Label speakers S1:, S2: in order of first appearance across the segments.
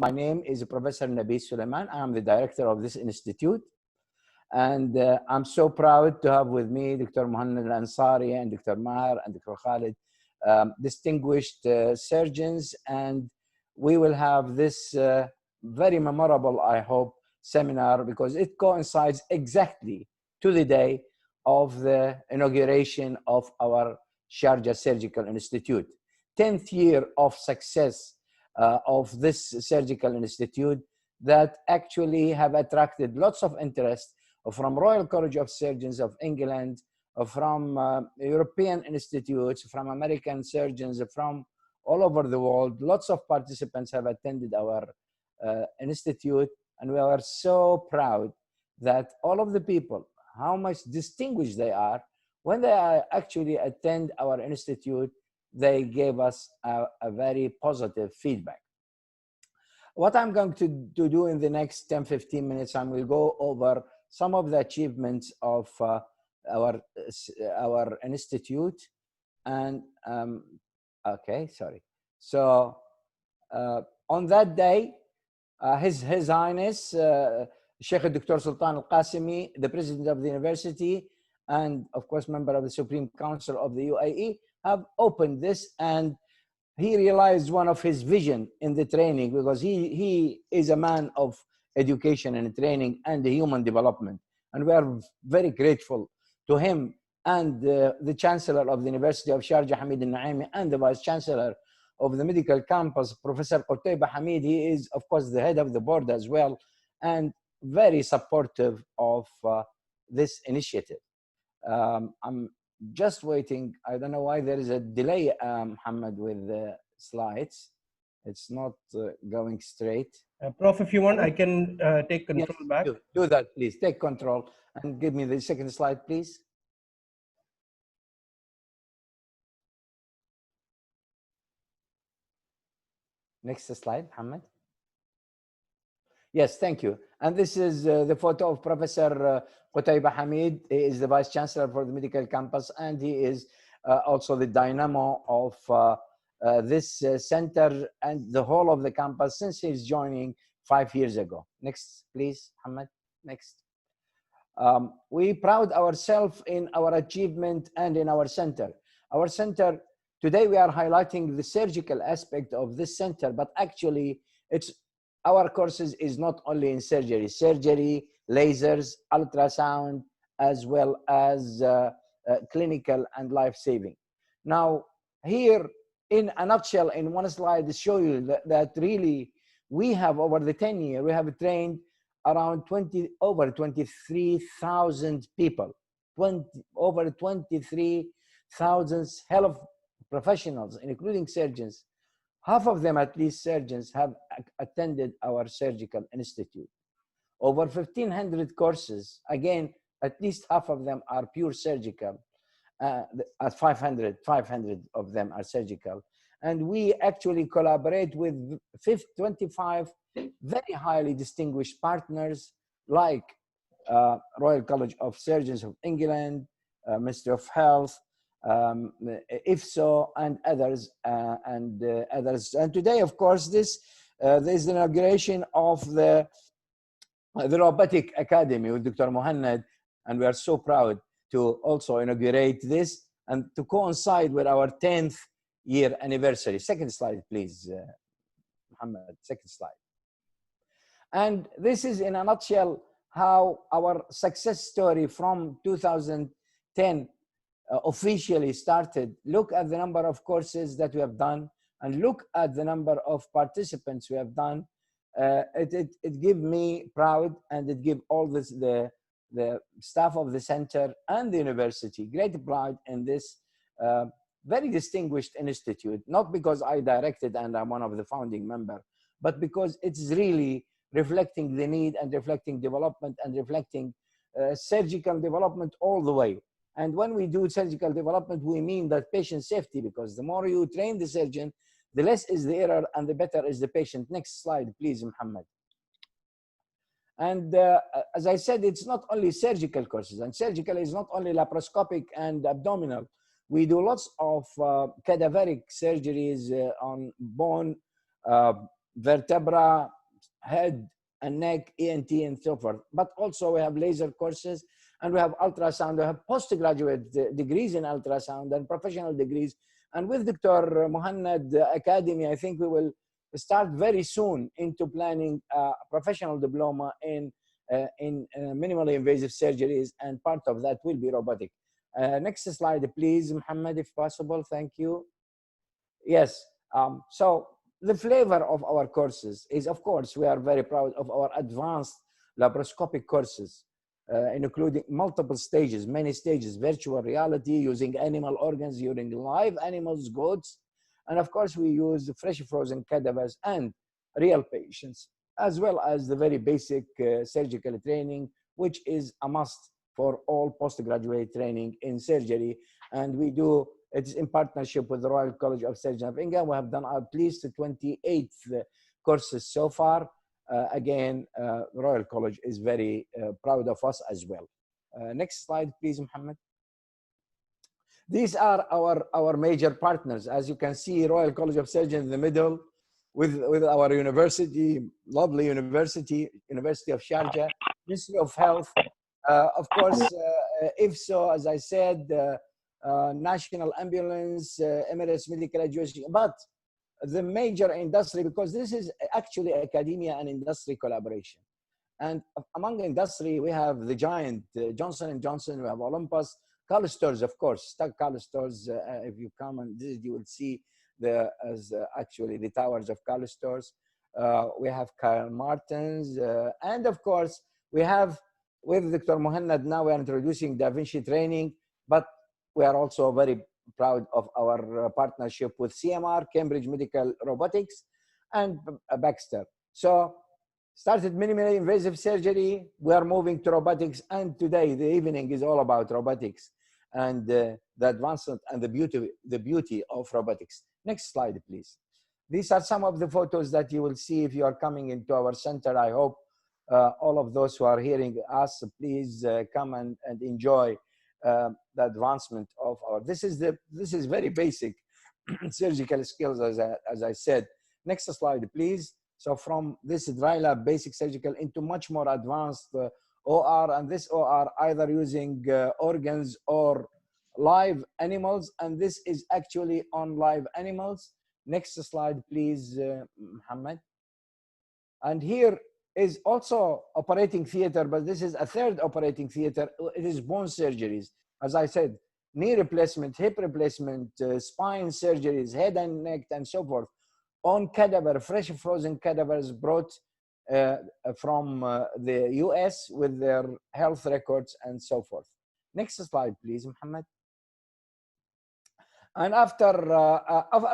S1: My name is Professor Nabi Suleiman. I'm the director of this institute. And I'm so proud to have with me Dr. Muhammad Al-Ansari and Dr. Maher and Dr. Khalid, distinguished surgeons. And we will have this very memorable, I hope, seminar because it coincides exactly to the day of the inauguration of our Sharjah Surgical Institute. 10th year of success of this surgical institute that actually have attracted lots of interest from Royal College of Surgeons of England, from European institutes, from American surgeons, from all over the world. Lots of participants have attended our institute, and we are so proud that all of the people, how much distinguished they are, when they actually attend our institute, they gave us a very positive feedback. What I'm going to do in the next 10-15 minutes, I will go over some of the achievements of our institute. And okay, sorry. So on that day, His Highness Sheikh Dr. Sultan Al-Qasimi, the president of the university, and of course member of the Supreme Council of the UAE, have opened this, and he realized one of his vision in the training, because he is a man of education and training and human development. And we are very grateful to him and the Chancellor of the University of Sharjah, Hamid Al-Naimi, and the Vice Chancellor of the medical campus, Professor Qutayba Hamid. He is, of course, the head of the board as well, and very supportive of this initiative. I'm just waiting. I don't know why there is a delay, Muhammad, with the slides. It's not going straight.
S2: Prof, if you want, I can take control back.
S1: Do that, please. Take control and give me the second slide, please. Next slide, Muhammad. Yes, thank you. And this is the photo of Professor Qutayba Hamid. He is the Vice Chancellor for the medical campus, and he is also the dynamo of this center and the whole of the campus since he's joining 5 years ago. Next, please, Muhammad. Next. We proud ourselves in our achievement and in our center. Our center, today we are highlighting the surgical aspect of this center, but actually our courses is not only in surgery, lasers, ultrasound, as well as clinical and life-saving. Now, here in a nutshell, in one slide, to show you that really we have, over the 10 years, we have trained around over 23,000 people, over 23,000 health professionals, including surgeons. Half of them, at least surgeons, have attended our surgical institute. Over 1,500 courses. Again, at least half of them are pure surgical. 500 of them are surgical. And we actually collaborate with 25 very highly distinguished partners like Royal College of Surgeons of England, Ministry of Health, IFSO, and others, And today, of course, there's the inauguration of the Robotic Academy with Dr. Muhammad, and we are so proud to also inaugurate this and to coincide with our 10th year anniversary. Second slide, please, Muhammad, second slide. And this is in a nutshell how our success story from 2010 officially started. Look at the number of courses that we have done and look at the number of participants we have done. It gives me proud, and it gives all this, the staff of the center and the university great pride in this very distinguished institute, not because I directed and I'm one of the founding members, but because it's really reflecting the need and reflecting development and reflecting surgical development all the way. And when we do surgical development, we mean that patient safety, because the more you train the surgeon, the less is the error and the better is the patient. Next slide, please, Muhammad. And as I said, it's not only surgical courses, and surgical is not only laparoscopic and abdominal. We do lots of cadaveric surgeries on bone, vertebra, head and neck, ENT, and so forth. But also we have laser courses, and we have ultrasound. We have postgraduate degrees in ultrasound and professional degrees. And with Dr. Muhannad Academy, I think we will start very soon into planning a professional diploma in minimally invasive surgeries, and part of that will be robotic. Next slide, please, Muhammad, if possible. Thank you. Yes. So the flavor of our courses is, of course, we are very proud of our advanced laparoscopic courses, including multiple stages, many stages, virtual reality, using animal organs, using live animals, goats. And of course, we use fresh frozen cadavers and real patients, as well as the very basic surgical training, which is a must for all postgraduate training in surgery. And we do, it's in partnership with the Royal College of Surgeons of England. We have done at least 28 courses so far. Again, Royal College is very proud of us as well. Next slide, please, Mohammed. These are our major partners. As you can see, Royal College of Surgeons in the middle, with our university, lovely university, University of Sharjah, Ministry of Health. Of course, IFSO, as I said, National Ambulance, Emirates Medical Education, but the major industry, because this is actually academia and industry collaboration. And among industry, we have the giant Johnson & Johnson, we have Olympus, Karl Storz, of course, Karl Storz. If you come and visit, you will see actually the towers of Karl Storz. We have Karl Martens, and of course, we have, with Dr. Muhannad, now we are introducing Da Vinci training, but we are also very proud of our partnership with CMR, Cambridge Medical Robotics, and Baxter. So, started minimally invasive surgery, we are moving to robotics, and today the evening is all about robotics and the advancement and the beauty of robotics. Next slide, please. These are some of the photos that you will see if you are coming into our center. I hope all of those who are hearing us, please come and enjoy the advancement of our, this is very basic surgical skills, as I said. Next slide, please. So from this dry lab basic surgical into much more advanced OR, and this OR either using organs or live animals, and this is actually on live animals. Next slide, please, Muhammad. And here is also operating theater, but this is a third operating theater. It is bone surgeries. As I said, knee replacement, hip replacement, spine surgeries, head and neck, and so forth. On cadaver, fresh frozen cadavers brought from the US with their health records and so forth. Next slide, please, Muhammad. And after,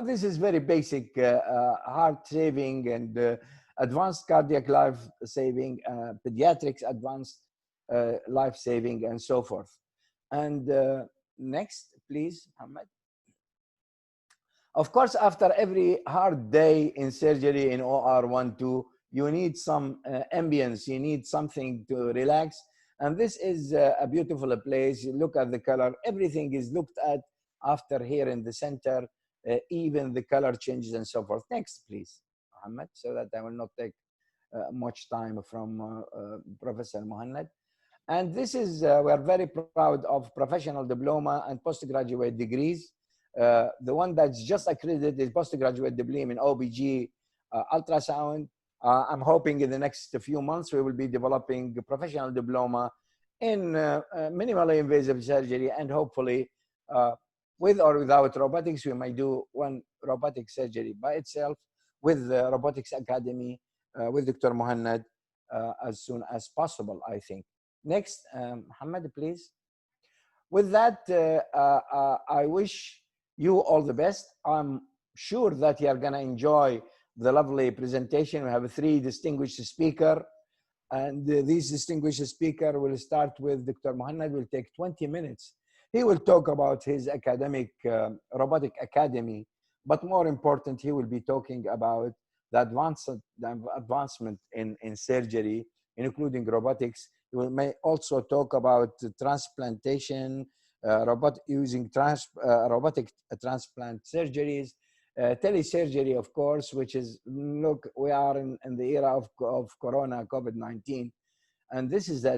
S1: this is very basic, heart saving and advanced cardiac life saving, pediatrics advanced life saving, and so forth. And next, please, Muhammad. Of course, after every hard day in surgery in OR 1-2, you need some ambience, you need something to relax. And this is a beautiful place. You look at the color, everything is looked at after here in the center, even the color changes and so forth. Next, please, Muhammad, so that I will not take much time from Professor Muhannad. And this is, we are very proud of professional diploma and postgraduate degrees. The one that's just accredited is postgraduate diploma in OBG ultrasound. I'm hoping in the next few months we will be developing a professional diploma in minimally invasive surgery, and hopefully with or without robotics, we might do one robotic surgery by itself with the Robotics Academy with Dr. Muhannad as soon as possible, I think. Next, Muhammad, please. With that, I wish you all the best. I'm sure that you are going to enjoy the lovely presentation. We have 3 distinguished speakers, and these distinguished speakers will start with Dr. Muhannad, will take 20 minutes. He will talk about his academic robotic academy, but more important, he will be talking about the advancement in surgery, including robotics. We may also talk about transplantation, robotic transplant surgeries, telesurgery, of course, which is, look, we are in the era of Corona, COVID-19, and this is the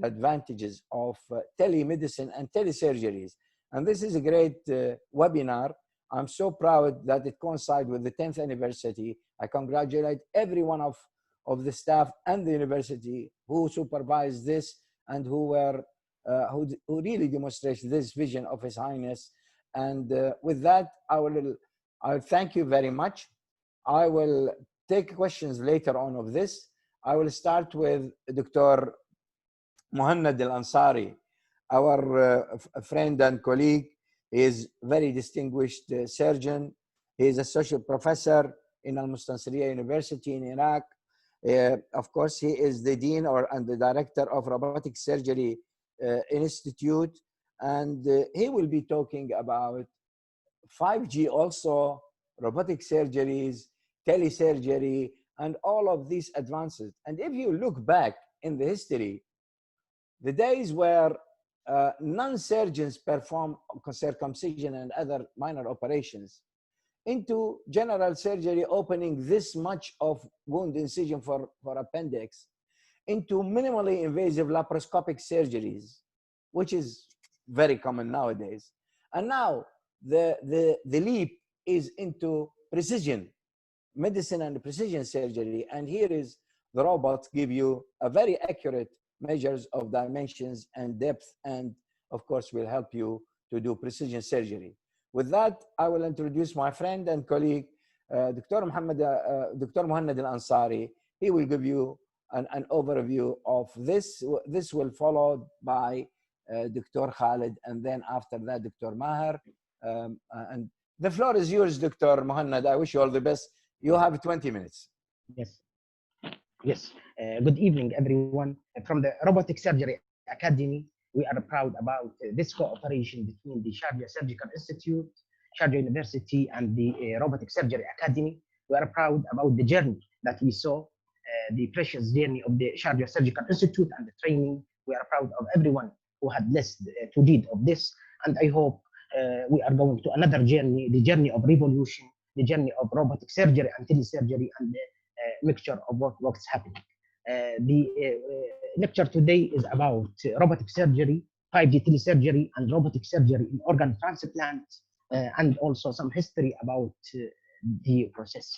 S1: advantages of telemedicine and telesurgeries. And this is a great webinar. I'm so proud that it coincides with the 10th anniversary. I congratulate every one of the staff and the university who supervised this and who were who really demonstrates this vision of His Highness. And with that, I'll thank you very much. I will take questions later on of this. I will start with Dr. Muhannad Al-Ansari, our friend and colleague. He is very distinguished surgeon. He is associate professor in Al-Mustansiriya University in Iraq. Of course, he is the dean and the director of Robotic Surgery Institute, and he will be talking about 5G also, robotic surgeries, telesurgery, and all of these advances. And if you look back in the history, the days where non-surgeons perform circumcision and other minor operations, into general surgery opening this much of wound incision for appendix, into minimally invasive laparoscopic surgeries, which is very common nowadays. And now the leap is into precision medicine and precision surgery. And here is the robots give you a very accurate measures of dimensions and depth, and of course will help you to do precision surgery. With that, I will introduce my friend and colleague, Dr. Muhannad Al-Ansari. He will give you an overview of this. This will follow by Dr. Khalid, and then after that, Dr. Maher. And the floor is yours, Dr. Muhannad. I wish you all the best. You have 20 minutes.
S3: Yes. Yes. Good evening, everyone. From the Robotic Surgery Academy, we are proud about this cooperation between the Sharjah Surgical Institute, Sharjah University, and the Robotic Surgery Academy. We are proud about the journey that we saw, the precious journey of the Sharjah Surgical Institute and the training. We are proud of everyone who had blessed to lead of this. And I hope we are going to another journey, the journey of revolution, the journey of robotic surgery and telesurgery, and the mixture of what's happening. The lecture today is about robotic surgery, 5G telesurgery, and robotic surgery in organ transplant, and also some history about the process.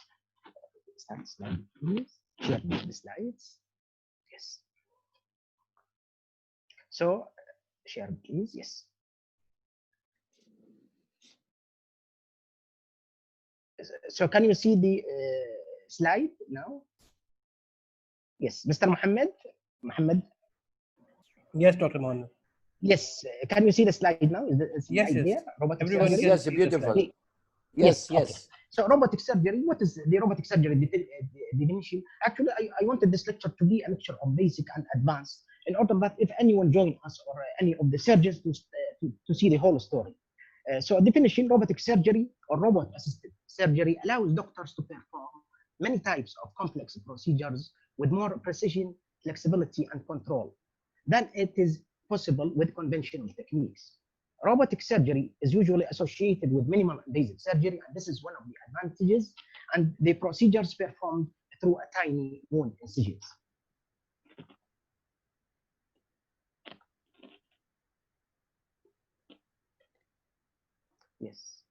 S3: Start slide, please. Share the slides. Yes. So, share, please. Yes. So, can you see the slide now? Yes, Mr. Mohammed.
S2: Yes, Dr. Mohammed.
S3: Yes, can you see the slide now? Is the
S2: yes,
S3: slide
S2: yes.
S3: there? Robotic
S2: Everyone
S3: surgery?
S1: Yes, beautiful. Yes, yes.
S3: Okay. So robotic surgery, what is the robotic surgery definition? Actually, I wanted this lecture to be a lecture of basic and advanced, in order that if anyone join us or any of the surgeons to see the whole story. So definition, robotic surgery or robot-assisted surgery allows doctors to perform many types of complex procedures with more precision, flexibility, and control than it is possible with conventional techniques. Robotic surgery is usually associated with minimal invasive surgery, and this is one of the advantages, and the procedures performed through a tiny wound incisions. Yes.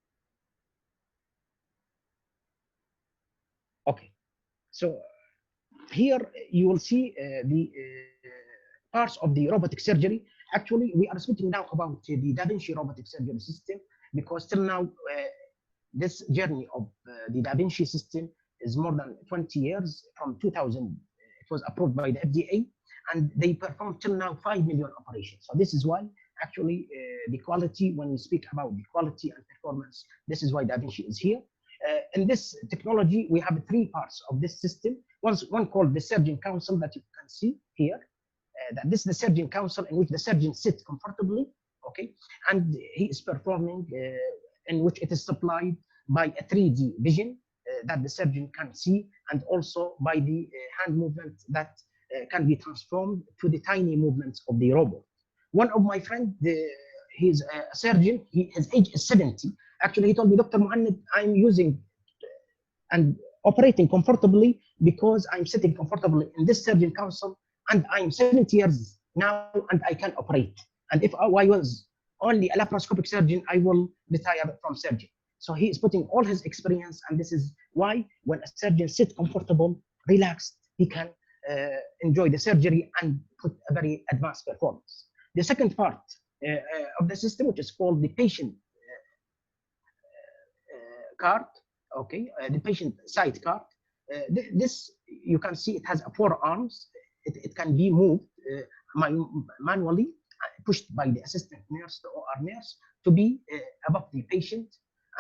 S3: Okay. So here you will see the parts of the robotic surgery. Actually, we are speaking now about the Da Vinci robotic surgery system, because till now, this journey of the Da Vinci system is more than 20 years. From 2000, it was approved by the FDA, and they performed till now 5 million operations. So this is why actually the quality, when we speak about the quality and performance, this is why Da Vinci is here. In this technology, we have 3 parts of this system. One called the Surgeon Council that you can see here. That this is the Surgeon Council in which the surgeon sits comfortably, okay, and he is performing, in which it is supplied by a 3D vision that the surgeon can see, and also by the hand movement that can be transformed to the tiny movements of the robot. One of my friends, he is a surgeon, his age is 70, Actually, he told me, Dr. Muhammad, I'm using and operating comfortably because I'm sitting comfortably in this surgeon council, and I'm 70 years now and I can operate. And if I was only a laparoscopic surgeon, I will retire from surgery. So he is putting all his experience, and this is why when a surgeon sits comfortable, relaxed, he can enjoy the surgery and put a very advanced performance. The second part of the system, which is called the patient card, okay, the patient side card. This, you can see, it has four arms. It can be moved manually, pushed by the assistant nurse, the OR nurse, to be above the patient.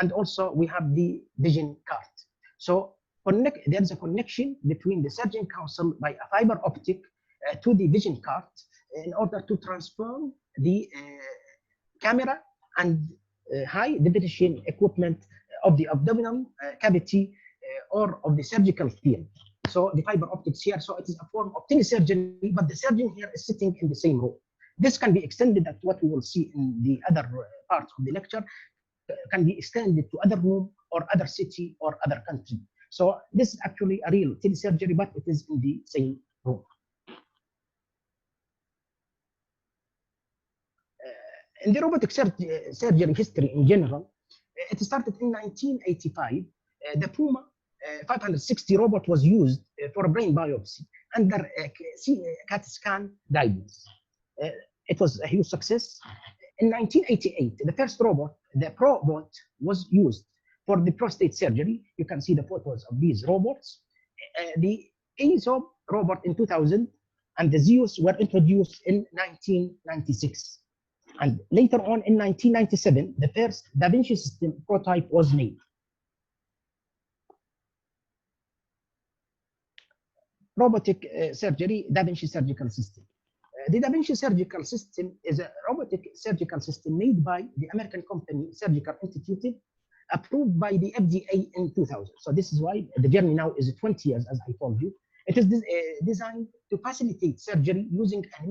S3: And also we have the vision card. So there is a connection between the surgeon council by a fiber optic to the vision card in order to transform the camera and high definition equipment of the abdominal cavity or of the surgical field. So the fiber optics here, so it is a form of telesurgery, but the surgeon here is sitting in the same room. This can be extended at what we will see in the other parts of the lecture, can be extended to other room or other city or other country. So this is actually a real telesurgery, but it is in the same room. In the robotic surgery history in general, it started in 1985. The Puma 560 robot was used for a brain biopsy under CAT scan guidance. It was a huge success. In 1988, the first robot, the ProBot, was used for the prostate surgery. You can see the photos of these robots. The ESOP robot in 2000 and the Zeus were introduced in 1996. And later on in 1997, the first Da Vinci system prototype was made. Robotic surgery, Da Vinci surgical system. The Da Vinci surgical system is a robotic surgical system made by the American company Surgical Institute, approved by the FDA in 2000. So this is why the journey now is 20 years, as I told you. It is designed to facilitate surgery using a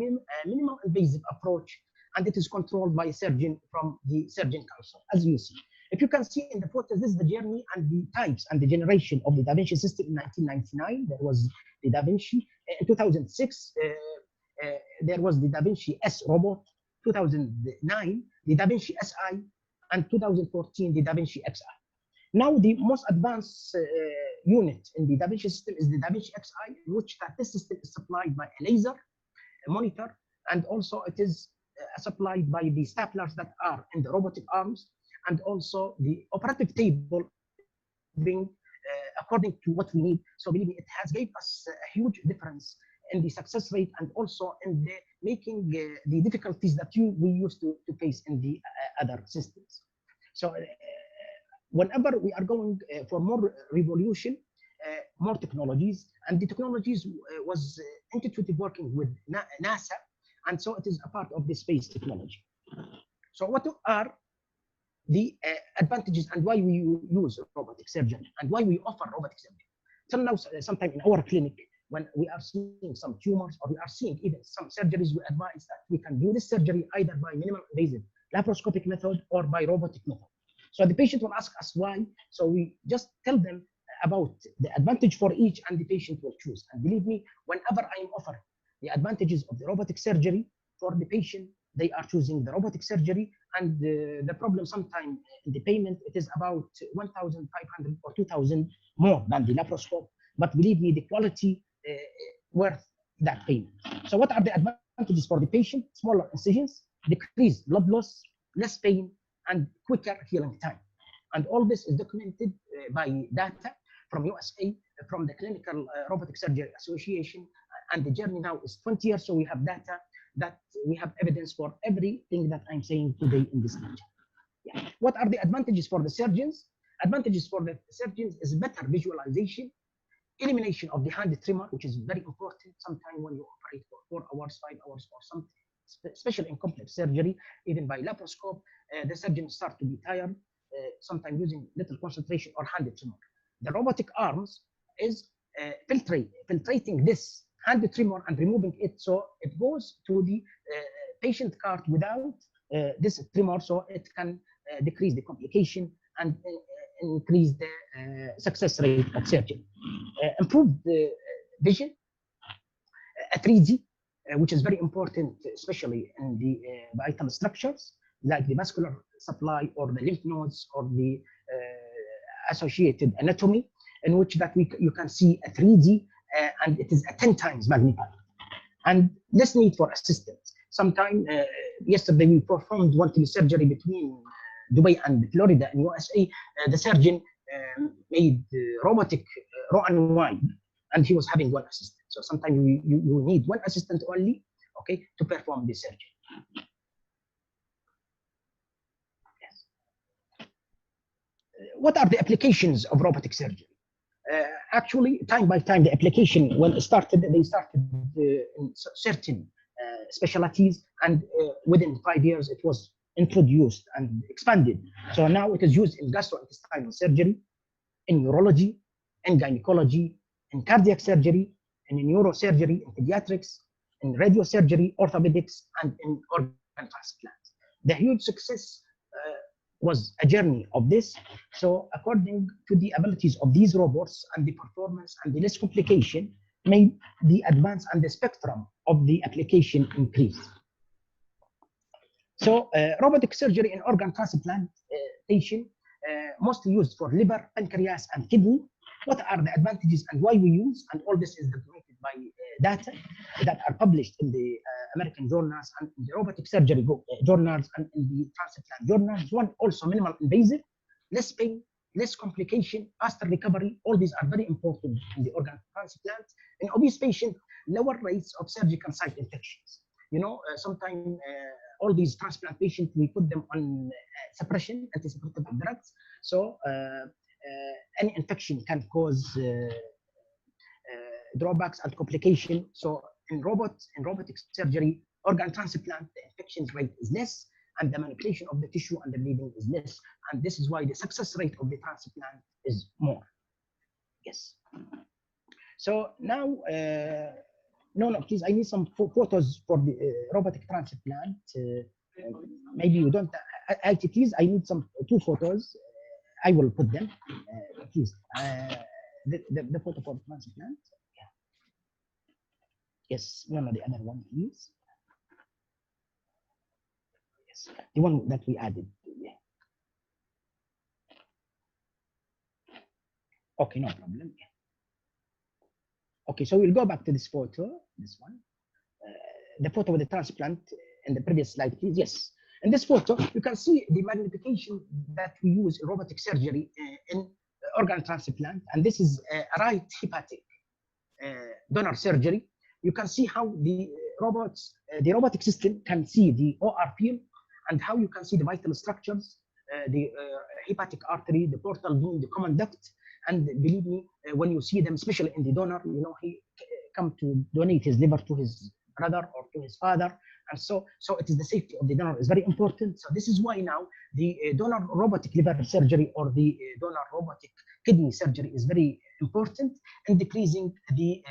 S3: minimal invasive approach, and it is controlled by a surgeon from the surgeon council, as you see. If you can see in the photos, this is the journey and the types and the generation of the Da Vinci system. In 1999, there was the Da Vinci. In 2006, there was the Da Vinci S robot. 2009, the Da Vinci SI, and 2014, the Da Vinci XI. Now, the most advanced unit in the Da Vinci system is the Da Vinci XI, in which this system is supplied by a laser, a monitor, and also it is supplied by the staplers that are in the robotic arms, and also the operative table being according to what we need. So believe me, it has gave us a huge difference in the success rate and also in the making the difficulties that we used to face in the other systems. So whenever we are going for more revolution, more technologies, and the technologies was instituted working with NASA, and so it is a part of the space technology. So what are the advantages and why we use robotic surgery and why we offer robotic surgery? So now, sometime in our clinic, when we are seeing some tumors or we are seeing even some surgeries, we advise that we can do this surgery either by minimal invasive laparoscopic method or by robotic method. So the patient will ask us why. So we just tell them about the advantage for each, and the patient will choose. And believe me, whenever I am offering the advantages of the robotic surgery for the patient, they are choosing the robotic surgery. And the problem sometimes in the payment, it is about 1,500 or 2,000 more than the laparoscope. But believe me, the quality worth that payment. So what are the advantages for the patient? Smaller incisions, decreased blood loss, less pain, and quicker healing time. And all this is documented by data from USA, from the Clinical Robotic Surgery Association, and the journey now is 20 years, so we have data that we have evidence for everything that I'm saying today in this lecture. Yeah. What are the advantages for the surgeons? Advantages for the surgeons is better visualization, elimination of the hand tremor, which is very important. Sometimes when you operate for 4 hours, 5 hours, or something, especially in complex surgery, even by laparoscope, the surgeons start to be tired, sometimes using little concentration or hand tremor. The robotic arms is filtrating this hand tremor and removing it, so it goes to the patient cart without this tremor, so it can decrease the complication and increase the success rate of surgery. Improve the vision, a 3D, which is very important, especially in the vital structures like the vascular supply or the lymph nodes or the associated anatomy, in which that you can see a 3D and it is a 10 times magnified. And less need for assistance. Sometime yesterday we performed one telesurgery between Dubai and Florida in USA. The surgeon made robotic Rowan, and he was having one assistant. So sometimes you need one assistant only, okay, to perform the surgery. Yes. What are the applications of robotic surgery? Actually, time by time, the application, when it started, they started in certain specialties, and within 5 years, it was introduced and expanded. So now it is used in gastrointestinal surgery, in neurology, in gynecology, in cardiac surgery, in neurosurgery, in pediatrics, in radiosurgery, orthopedics, and in organ transplants. The huge success was a journey of this. So according to the abilities of these robots and the performance and the less complication, made the advance and the spectrum of the application increase. So robotic surgery in organ transplantation, mostly used for liver, pancreas, and kidney. What are the advantages and why we use? And all this is documented by data that are published in the American journals and in the robotic surgery journals and in the transplant journals. One, also minimal invasive, less pain, less complication, faster recovery. All these are very important in the organ transplant. In obese patients, lower rates of surgical site infections. You know, sometimes all these transplant patients, we put them on suppression, anti-suppressive drugs. So any infection can cause drawbacks and complication. So in robotic surgery, organ transplant, the infection rate is less, and the manipulation of the tissue and the bleeding is less. And this is why the success rate of the transplant is more. Yes. So now, no, please, I need some photos for the robotic transplant. Maybe you don't, please, I need some 2 photos. I will put them, please. The photo for the transplant. Yeah. Yes, no, the other one, please. Yes, the one that we added. Yeah. Okay, no problem. Yeah. Okay, so we'll go back to this photo, this one. The photo with the transplant in the previous slide, please. Yes. In this photo, you can see the magnification that we use in robotic surgery in organ transplant. And this is a right hepatic donor surgery. You can see how the robotic system can see the OR field and how you can see the vital structures, the hepatic artery, the portal vein, the common duct. And believe me, when you see them, especially in the donor, you know, he come to donate his liver to his brother or to his father. And so it is the safety of the donor is very important. So this is why now the donor robotic liver surgery or the donor robotic kidney surgery is very important in decreasing the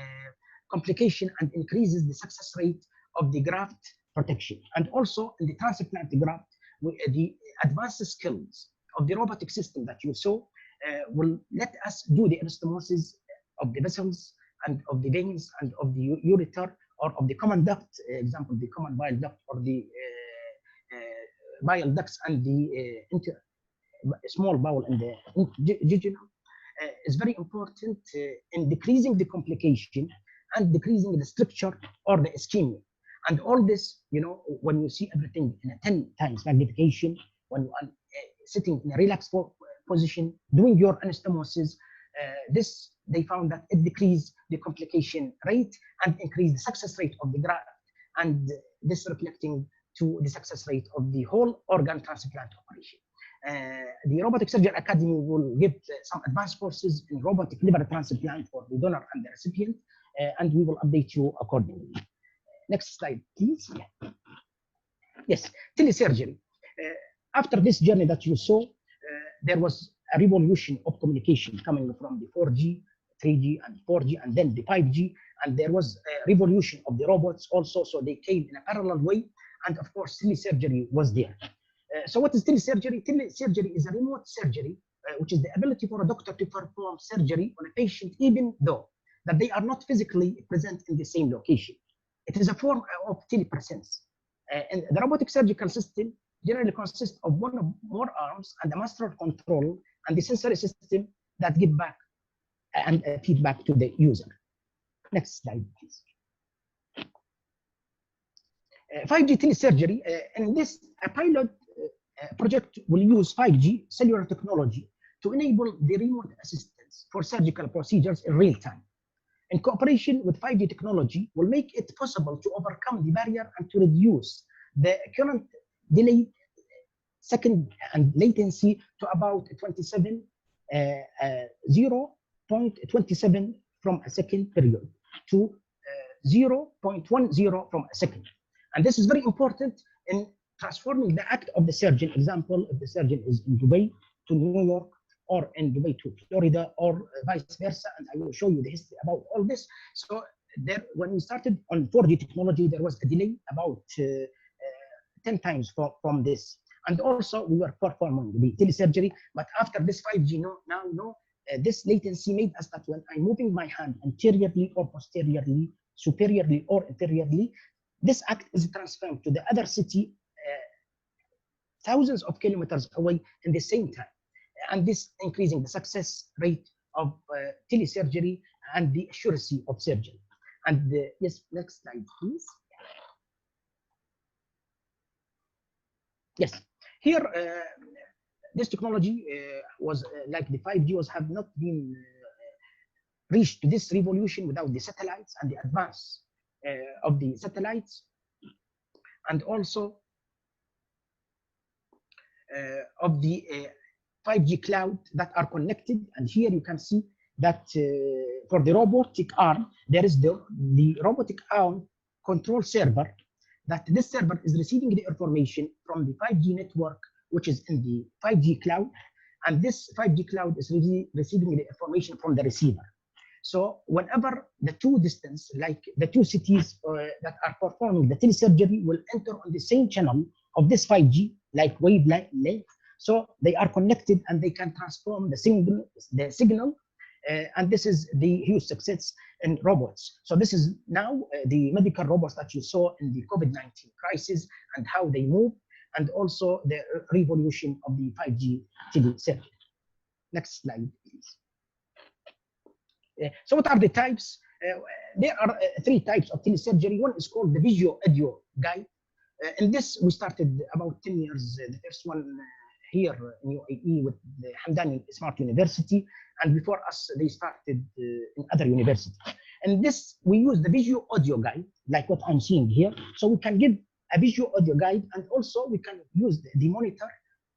S3: complication and increases the success rate of the graft protection. And also in the transplant graft, the advanced skills of the robotic system that you saw will let us do the anastomosis of the vessels and of the veins and of the ureter or of the common duct, example, the common bile duct or the bile ducts and the small bowel and the jejunum is very important in decreasing the complication and decreasing the structure or the ischemia. And all this, you know, when you see everything in a 10 times magnification, when you are sitting in a relaxed position, doing your anastomosis, this they found that it decreased the complication rate and increased the success rate of the graft, and this reflecting to the success rate of the whole organ transplant operation. The Robotic Surgery Academy will give some advanced courses in robotic liver transplant for the donor and the recipient, and we will update you accordingly. Next slide, please. Yeah. Yes, telesurgery. After this journey that you saw, there was a revolution of communication coming from the 4G, 3G, and 4G, and then the 5G. And there was a revolution of the robots also, so they came in a parallel way. And of course, telesurgery was there. So what is telesurgery? Telesurgery is a remote surgery, which is the ability for a doctor to perform surgery on a patient even though that they are not physically present in the same location. It is a form of telepresence. And the robotic surgical system generally consists of one or more arms and a master control and the sensory system that give back and feedback to the user. Next slide, please. 5G telesurgery. In this, a pilot project will use 5G cellular technology to enable the remote assistance for surgical procedures in real time. In cooperation with 5G technology will make it possible to overcome the barrier and to reduce the current delay second and latency to about 0.27 from a second period to 0.10 from a second. And this is very important in transforming the act of the surgeon. Example, if the surgeon is in Dubai to New York, or in Dubai to Florida, or vice versa, and I will show you the history about all this. So there, when we started on 4G technology, there was a delay about 10 times from this. And also we were performing the telesurgery, but after this 5G, this latency made us that when I'm moving my hand anteriorly or posteriorly, superiorly or inferiorly, this act is transferred to the other city thousands of kilometers away in the same time. And this increasing the success rate of telesurgery and the accuracy of surgery. And yes, next slide, please. Yes, here this technology was like the 5G was have not been reached this revolution without the satellites and the advance of the satellites, and also of the 5G cloud that are connected. And here you can see that for the robotic arm, there is the robotic arm control server, that this server is receiving the information from the 5G network, which is in the 5G cloud. And this 5G cloud is receiving the information from the receiver. So whenever the two distance, like the two cities that are performing the telesurgery will enter on the same channel of this 5G, like wavelength. So they are connected and they can transform the signal. And this is the huge success in robots. So this is now the medical robots that you saw in the COVID-19 crisis and how they move, and also the revolution of the 5G telesurgery. Next slide, please. So what are the types? There are three types of telesurgery. One is called the visual audio guide. In this, we started about 10 years. The first one here in UAE with the Hamdani Smart University, and before us, they started in other universities. And this, we use the visual audio guide, like what I'm seeing here. So we can give a visual audio guide, and also we can use the monitor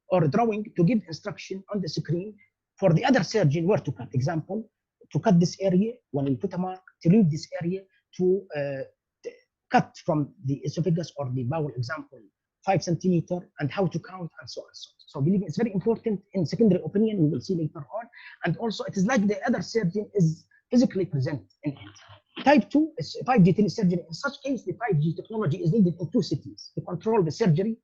S3: or drawing to give instruction on the screen for the other surgeon where to cut. Example, to cut this area, when we put a mark, to leave this area, to cut from the esophagus or the bowel, example, 5 centimeters, and how to count, and so on. So believe me, it's very important in secondary opinion, we will see later on. And also it is like the other surgeon is physically present in it. Type 2 is 5G telesurgery. In such case, the 5G technology is needed in 2 cities to control the surgery.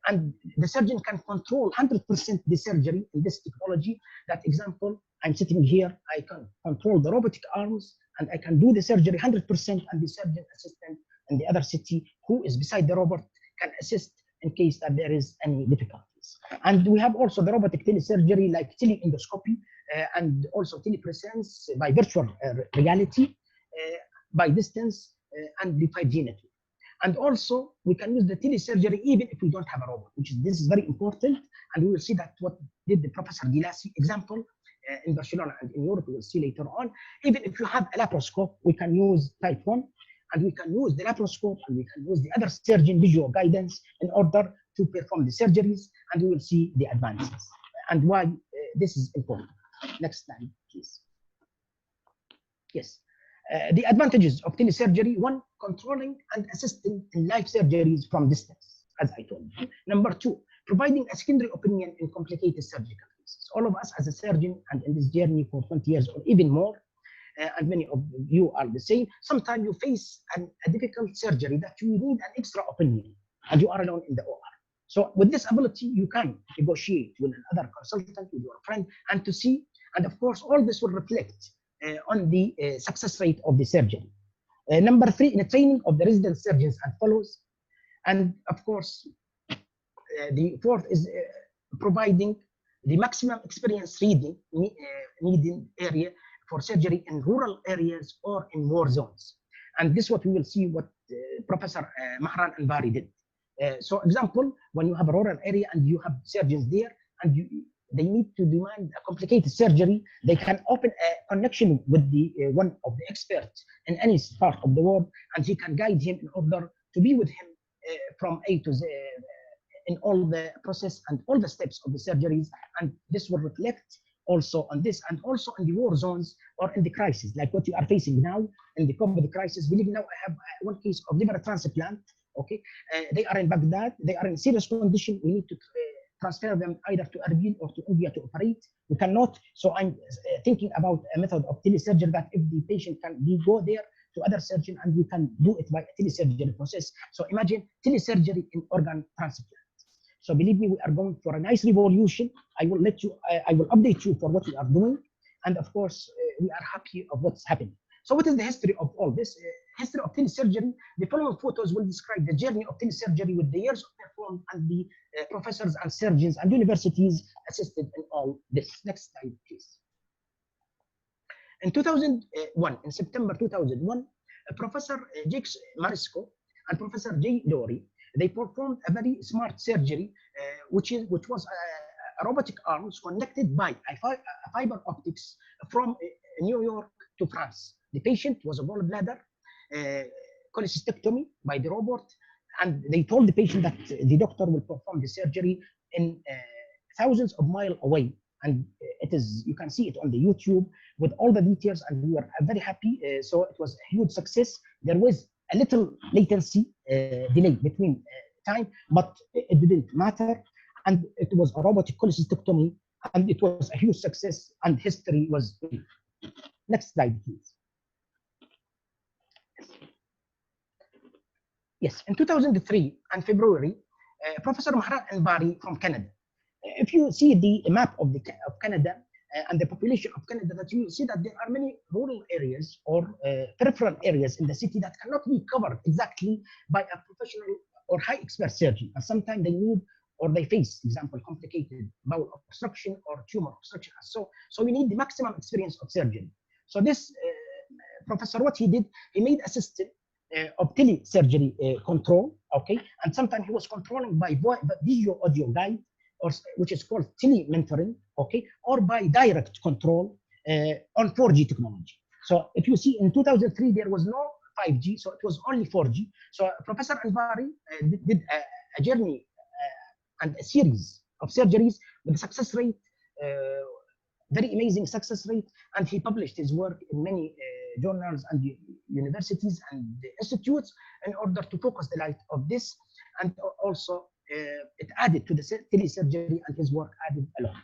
S3: And the surgeon can control 100% the surgery in this technology. That example, I'm sitting here, I can control the robotic arms, and I can do the surgery 100%, and the surgeon assistant in the other city who is beside the robot can assist in case that there is any difficulties. And we have also the robotic telesurgery like teleendoscopy and also telepresence by virtual reality, by distance, and the 5G network. And also we can use the telesurgery even if we don't have a robot, this is very important. And we will see that what did the Professor Gilassi example in Barcelona and in Europe, we will see later on. Even if you have a laparoscope, we can use type 1, and we can use the laparoscope, and we can use the other surgeon visual guidance in order to perform the surgeries, and we will see the advances and why this is important. Next slide, please. Yes. The advantages of telesurgery: 1, controlling and assisting in live surgeries from distance, as I told you. Number 2, providing a secondary opinion in complicated surgical cases. All of us as a surgeon and in this journey for 20 years or even more, and many of you are the same, sometimes you face a difficult surgery that you need an extra opinion, and you are alone in the OR. So with this ability, you can negotiate with another consultant, with your friend, and to see, and of course, all this will reflect on the success rate of the surgery. Number 3, in the training of the resident surgeons and fellows. And of course, the 4th is providing the maximum experience needing area for surgery in rural areas or in war zones. And this is what we will see what Professor Mahran Anvari did. So example, when you have a rural area and you have surgeons there and they need to demand a complicated surgery, they can open a connection with the one of the experts in any part of the world, and he can guide him in order to be with him from A to Z in all the process and all the steps of the surgeries. And this will reflect also on this, and also in the war zones or in the crisis, like what you are facing now in the COVID crisis. Believe now, I have one case of liver transplant. Okay, they are in Baghdad. They are in serious condition. We need to transfer them either to Erbil or to India to operate. We cannot. So I'm thinking about a method of telesurgery that if the patient can go there to other surgeon and we can do it by a telesurgery process. So imagine telesurgery in organ transplant. So believe me, we are going for a nice revolution. I will let you, I will update you for what we are doing. And of course, we are happy of what's happening. So what is the history of all this? History of telesurgery. The following photos will describe the journey of telesurgery with the years performed and the professors and surgeons and universities assisted in all this. Next slide, please. In 2001, in September 2001, Professor Jakes Marisco and Professor J. Dory, they performed a very smart surgery, which was a robotic arms connected by a fiber optics from New York to France. The patient was a gallbladder, cholecystectomy by the robot, and they told the patient that the doctor will perform the surgery in thousands of miles away. And it is, you can see it on the YouTube with all the details, and we were very happy. So it was a huge success. There was a little latency delay between time, but it didn't matter. And it was a robotic cholecystectomy, and it was a huge success, and history was made. Next slide, please. Yes, in 2003 and February, Professor Mahran Anvari from Canada. If you see the map of Canada and the population of Canada, that you will see that there are many rural areas or peripheral areas in the city that cannot be covered exactly by a professional or high expert surgeon. And sometimes they need or they face, for example, complicated bowel obstruction or tumor obstruction. So we need the maximum experience of surgery. So this professor, what he did, he made a system of telesurgery control, okay? And sometimes he was controlling by video audio guide, or which is called tele-mentoring, okay? Or by direct control on 4G technology. So if you see in 2003, there was no 5G, so it was only 4G. So Professor Anvari did a journey and a series of surgeries with a success rate, very amazing success rate, and he published his work in many journals and universities and institutes in order to focus the light of this, and also it added to the telesurgery, and his work added a lot.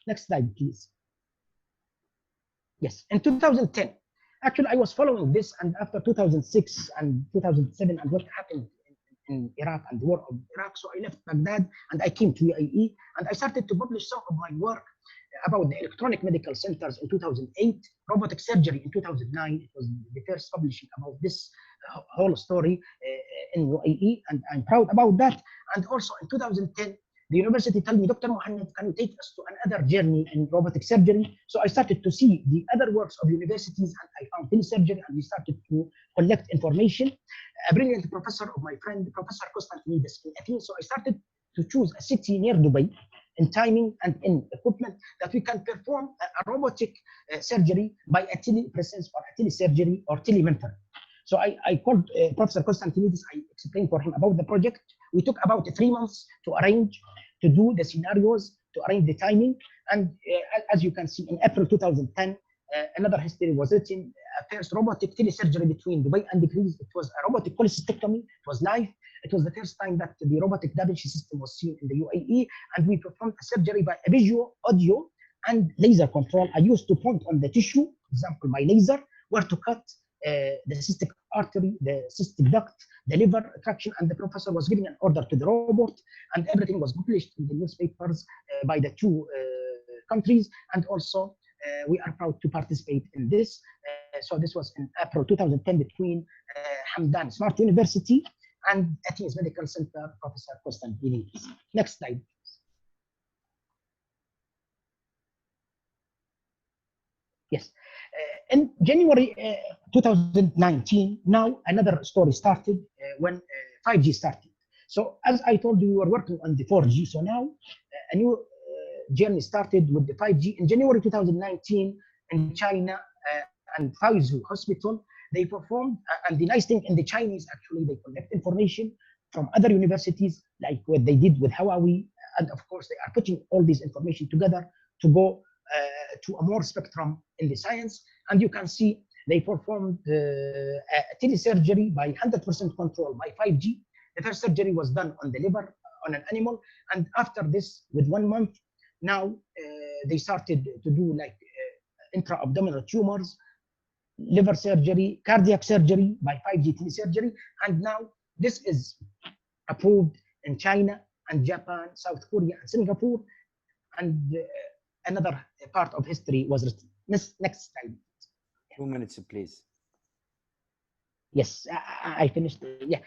S3: Next slide, please. Yes, in 2010, actually I was following this, and after 2006 and 2007 and what happened in Iraq and the war of Iraq, so I left Baghdad and I came to UAE, and I started to publish some of my work about the electronic medical centers in 2008, robotic surgery in 2009. It was the first publishing about this whole story in UAE, and I'm proud about that. And also in 2010, the university told me, Dr. Mohammed, can you take us to another journey in robotic surgery? So I started to see the other works of universities, and I found telesurgery, and we started to collect information. A brilliant professor of my friend, Professor Constantinides in Athens. So I started to choose a city near Dubai in timing and in equipment that we can perform a robotic surgery by a telepresence or a telesurgery or telementoring. So I called Professor Constantinides. I explained for him about the project. We took about 3 months to arrange, to do the scenarios, to arrange the timing. And as you can see, in April 2010, another history was written. First robotic telesurgery between Dubai and Greece. It was a robotic cholecystectomy. It was live. It was the first time that the robotic Da Vinci system was seen in the UAE, and we performed a surgery by a visual, audio, and laser control. I used to point on the tissue, example by laser, where to cut, the cystic artery, the cystic duct, the liver traction, and the professor was giving an order to the robot, and everything was published in the newspapers by the two countries. And also, we are proud to participate in this. So this was in April 2010 between Hamdan Smart University and Athens Medical Center, Professor Konstantinidis. Next slide. Yes. In January 2019, now another story started when 5G started. So as I told you, we were working on the 4G. So now a new journey started with the 5G. In January 2019 in China and Faizu Hospital, they performed, and the nice thing in the Chinese, actually, they collect information from other universities, like what they did with Huawei. And of course, they are putting all these information together to go to a more spectrum in the science. And you can see they performed telesurgery by 100% control by 5G. The first surgery was done on the liver, on an animal. And after this, with 1 month, now they started to do like intra-abdominal tumors, liver surgery, cardiac surgery by 5G telesurgery. And now this is approved in China and Japan, South Korea, and Singapore. And another part of history was written. Next slide.
S1: 2 minutes, please.
S3: Yes, I finished. Yeah.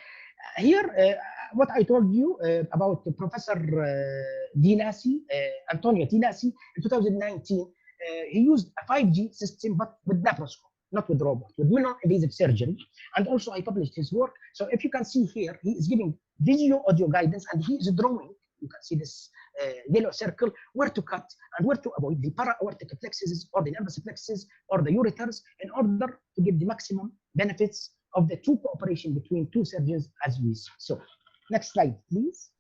S3: Here, what I told you about Professor Dinasi, Antonio Dinasi, in 2019, he used a 5G system, but with laparoscope, not with robot, with minimally invasive surgery. And also, I published his work. So if you can see here, he is giving visual audio guidance, and he is drawing. You can see this yellow circle, where to cut and where to avoid the para-aortic plexuses or the nervous plexus or the ureters, in order to give the maximum benefits of the two cooperation between two surgeons, as we saw. So next slide, please.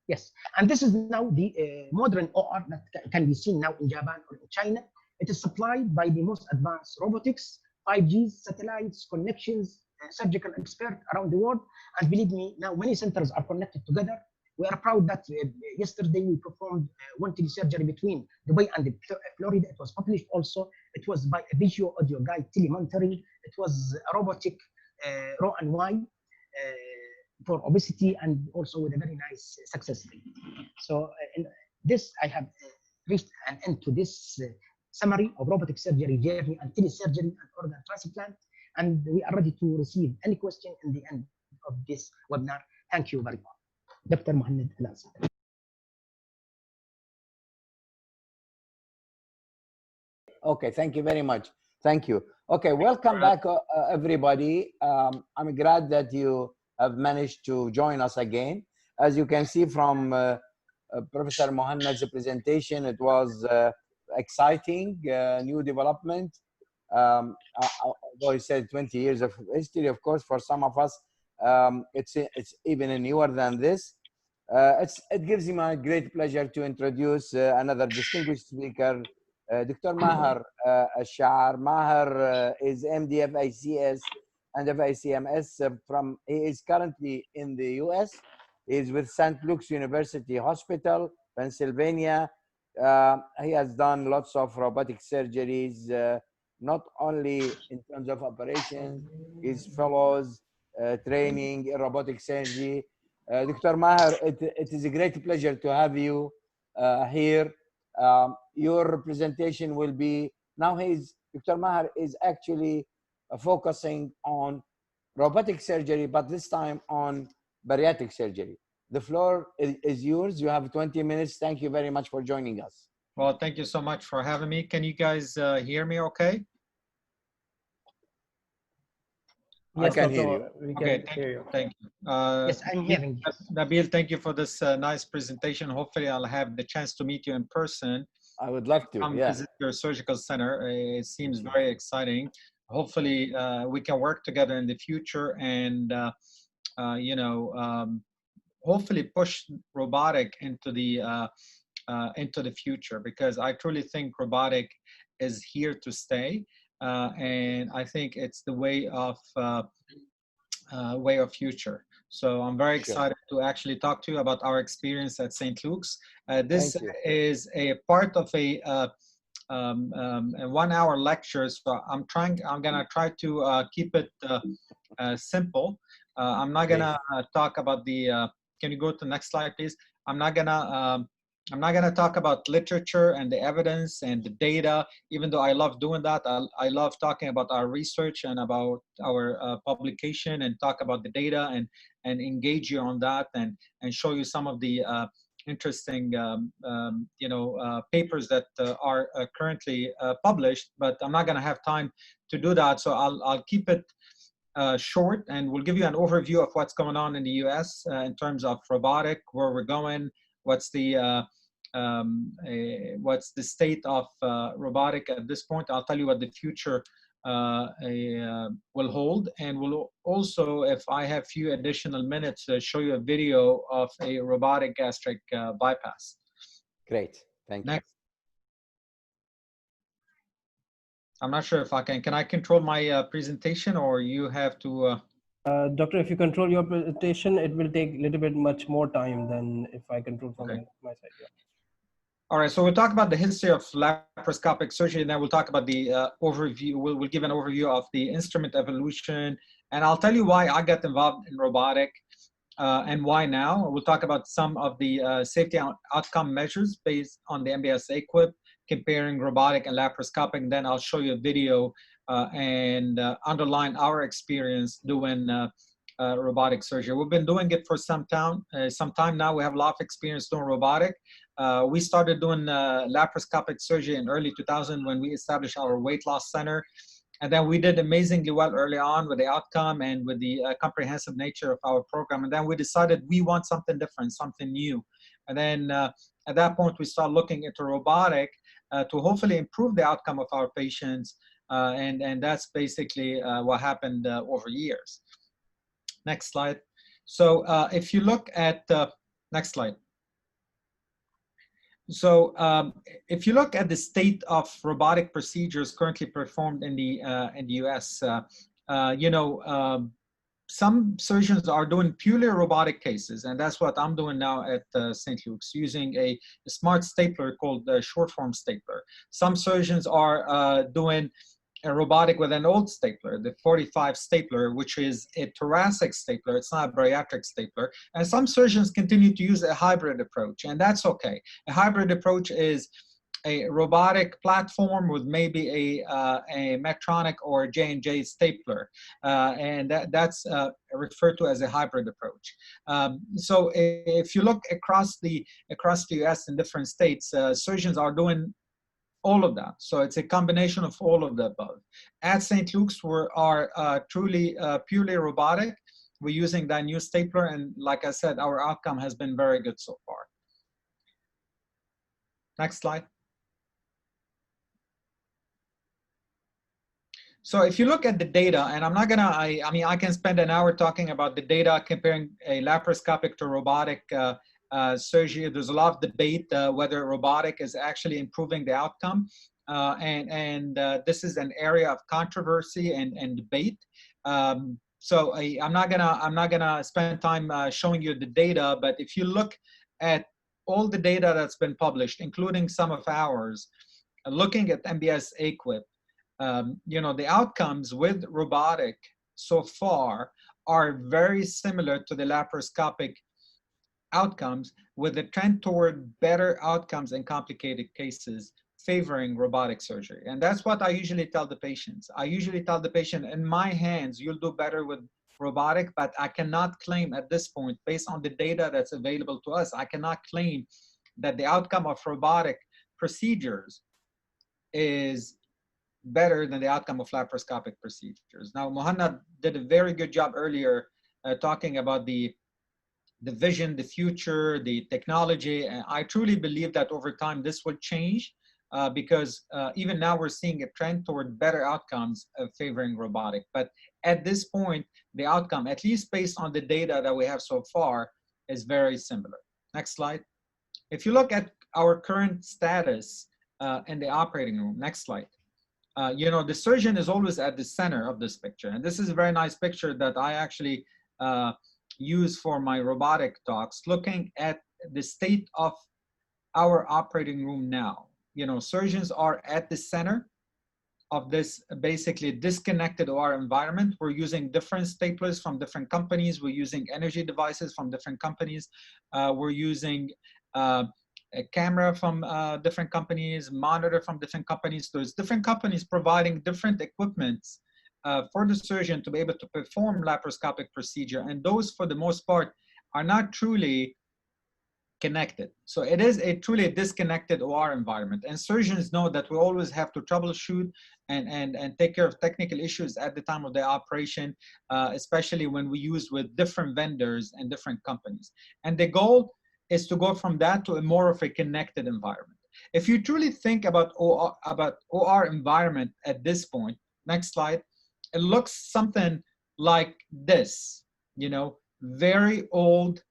S3: Yes, and this is now the modern OR that can be seen now in Japan or in China. It is supplied by the most advanced robotics, 5G, satellites, connections, surgical expert around the world. And believe me, now many centers are connected together. We are proud that yesterday we performed one telesurgery between Dubai and Florida. It was published also. It was by a visual audio guide telemonitoring. It was a robotic Ro and Y for obesity, and also with a very nice success rate. So in this, I have reached an end to this summary of robotic surgery journey and telesurgery and organ transplant. And we are ready to receive any question in the end of this webinar. Thank you very much. Dr. Mohammed Al-Ansar.
S1: Okay, thank you very much. Thank you. Okay, welcome back, everybody. I'm glad that you have managed to join us again. As you can see from Professor Mohammed's presentation, it was exciting, new development. Although he said 20 years of history, of course, for some of us, it's even newer than this. It gives me a great pleasure to introduce another distinguished speaker, Dr. Maher Shar. Maher is MD FICS and FICMS he is currently in the US. He is with St. Luke's University Hospital, Pennsylvania. He has done lots of robotic surgeries, not only in terms of operations, his fellows, training in robotic surgery. Dr. Maher, it is a great pleasure to have you here. Your presentation will be, now Dr. Maher is actually focusing on robotic surgery, but this time on bariatric surgery. The floor is yours. You have 20 minutes. Thank you very much for joining us.
S4: Well, thank you so much for having me. Can you guys hear me okay?
S2: Yes,
S1: I can
S2: Dr.
S1: hear you.
S2: We can
S4: Okay,
S2: hear you.
S4: thank you.
S3: Yes, I'm hearing you.
S4: Nabil, thank you for this nice presentation. Hopefully I'll have the chance to meet you in person.
S1: I would love to,
S4: Come
S1: yeah.
S4: visit your surgical center. It seems very exciting. Hopefully we can work together in the future and, you know, hopefully push robotic into the future, because I truly think robotic is here to stay. And I think it's the way of future. So I'm very excited to actually talk to you about our experience at St. Luke's. This is a part of a a 1-hour lecture. So I'm gonna try to keep it simple. I'm not gonna talk about the, can you go to the next slide, please? I'm not gonna talk about literature and the evidence and the data, even though I love doing that. I love talking about our research and about our publication, and talk about the data and engage you on that, and show you some of the interesting papers that are currently published. But I'm not gonna have time to do that, so I'll keep it short, and we'll give you an overview of what's going on in the US in terms of robotic, where we're going, what's the state of robotic at this point. I'll tell you what the future will hold, and we'll also, if I have few additional minutes, show you a video of a robotic gastric bypass.
S1: Great, thank you.
S4: Next. I'm not sure if I can I control my presentation, or you have to?
S2: Doctor, if you control your presentation, it will take a little bit much more time than if I control from my side. Yeah.
S4: All right, so we'll talk about the history of laparoscopic surgery, and then we'll talk about the overview. We'll give an overview of the instrument evolution, and I'll tell you why I got involved in robotic and why now. We'll talk about some of the safety outcome measures based on the MBS AQUIP, comparing robotic and laparoscopic, and then I'll show you a video and underline our experience doing robotic surgery. We've been doing it for some time now. We have a lot of experience doing robotic. We started doing laparoscopic surgery in early 2000 when we established our weight loss center. And then we did amazingly well early on with the outcome and with the comprehensive nature of our program. And then we decided we want something different, something new. And then at that point, we started looking into robotic to hopefully improve the outcome of our patients. And that's basically what happened over years. Next slide. So if you look at, next slide. So if you look at the state of robotic procedures currently performed in the US, some surgeons are doing purely robotic cases, and that's what I'm doing now at St. Luke's, using a smart stapler called the short form stapler. Some surgeons are doing a robotic with an old stapler, the 45 stapler, which is a thoracic stapler. It's not a bariatric stapler. And some surgeons continue to use a hybrid approach, and that's okay. A hybrid approach is a robotic platform with maybe a Medtronic or J&J stapler, and that's referred to as a hybrid approach. So if you look across the US in different states, surgeons are doing all of that. So it's a combination of all of the above. At St. Luke's, we are truly purely robotic. We're using that new stapler, and like I said, our outcome has been very good so far. Next slide. So if you look at the data, and I'm not gonna, I mean, I can spend an hour talking about the data comparing a laparoscopic to robotic surgery. There's a lot of debate whether robotic is actually improving the outcome, and this is an area of controversy and debate. So I'm not gonna spend time showing you the data, but if you look at all the data that's been published, including some of ours, looking at MBS AQUIP, the outcomes with robotic so far are very similar to the laparoscopic outcomes, with a trend toward better outcomes in complicated cases favoring robotic surgery. And that's what I usually tell the patients. I usually tell the patient, in my hands, you'll do better with robotic, but I cannot claim at this point, based on the data that's available to us, I cannot claim that the outcome of robotic procedures is better than the outcome of laparoscopic procedures. Now, Muhannad did a very good job earlier talking about the vision, the future, the technology, and I truly believe that over time this will change because even now we're seeing a trend toward better outcomes favoring robotic. But at this point, the outcome, at least based on the data that we have so far, is very similar. Next slide. If you look at our current status in the operating room, next slide. The surgeon is always at the center of this picture. And this is a very nice picture that I actually use for my robotic talks, looking at the state of our operating room now. you know, surgeons are at the center of this basically disconnected OR environment. We're using different staplers from different companies. We're using energy devices from different companies. We're using a camera from different companies, monitor from different companies. There's different companies providing different equipments for the surgeon to be able to perform laparoscopic procedure. And those, for the most part, are not truly connected. So it is a truly disconnected OR environment. And surgeons know that we always have to troubleshoot and take care of technical issues at the time of the operation, especially when we use with different vendors and different companies. And the goal is to go from that to a more of a connected environment. If you truly think about OR environment at this point, next slide, it looks something like this, you know, very old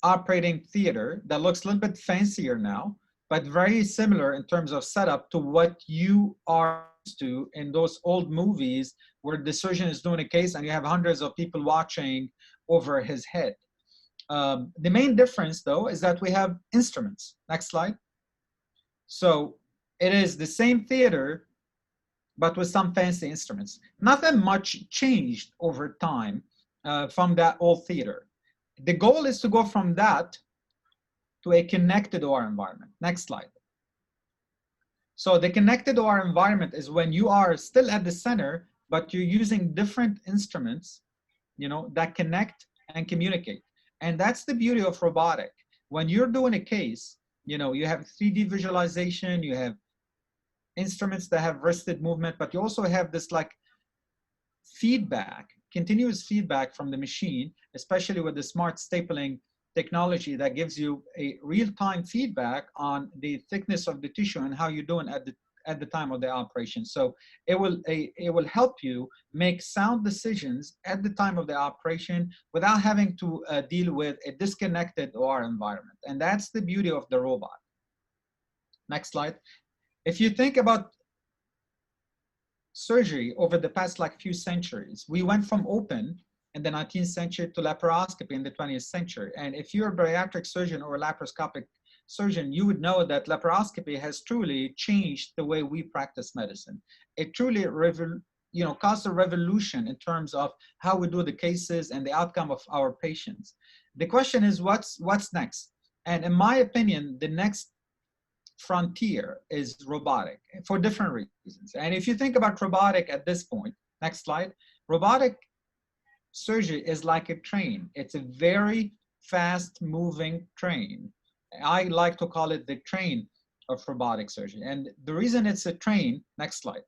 S4: operating theater that looks a little bit fancier now, but very similar in terms of setup to what you are used to in those old movies where the surgeon is doing a case and you have hundreds of people watching over his head. The main difference, though, is that we have instruments. Next slide. So it is the same theater, but with some fancy instruments. Nothing much changed over time from that old theater. The goal is to go from that to a connected OR environment. Next slide. So the connected OR environment is when you are still at the center, but you're using different instruments, you know, that connect and communicate. And that's the beauty of robotic. When you're doing a case, you know, you have 3D visualization, you have instruments that have wristed movement, but you also have this like feedback, continuous feedback from the machine, especially with the smart stapling technology that gives you a real-time feedback on the thickness of the tissue and how you're doing at the time of the operation. So it will help you make sound decisions at the time of the operation without having to deal with a disconnected OR environment. And that's the beauty of the robot. Next slide. If you think about surgery over the past like few centuries, we went from open in the 19th century to laparoscopy in the 20th century. And if you're a bariatric surgeon or a laparoscopic surgeon, you would know that laparoscopy has truly changed the way we practice medicine. It truly caused a revolution in terms of how we do the cases and the outcome of our patients. The question is, what's next? And in my opinion, the next frontier is robotic for different reasons. And if you think about robotic at this point, next slide, robotic surgery is like a train. It's a very fast moving train. I like to call it the train of robotic surgery. And the reason it's a train, next slide.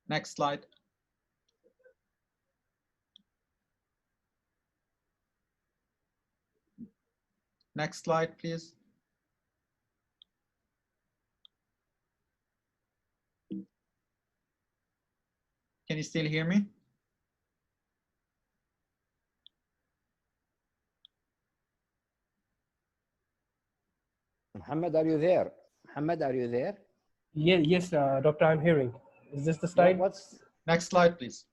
S4: Next slide. Next slide, please. Can you still hear me?
S1: Muhammad, are you there? Muhammad, are you there?
S2: Yes, doctor, I'm hearing. Is this the slide?
S4: Next slide, please.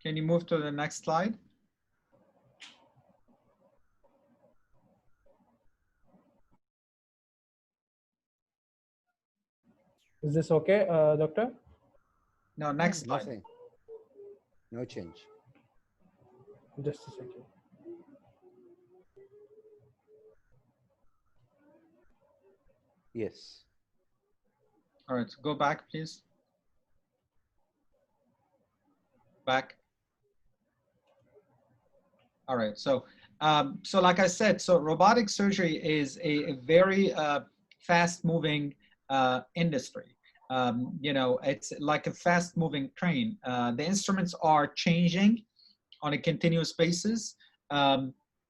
S4: Can you move to the next slide?
S2: Is this okay, doctor?
S4: No, next slide.
S1: Nothing. No change.
S2: Just a second.
S1: Yes.
S4: All right, go back, please. Back. All right, so like I said, so robotic surgery is a very fast-moving industry. You know, it's like a fast-moving train. The instruments are changing on a continuous basis.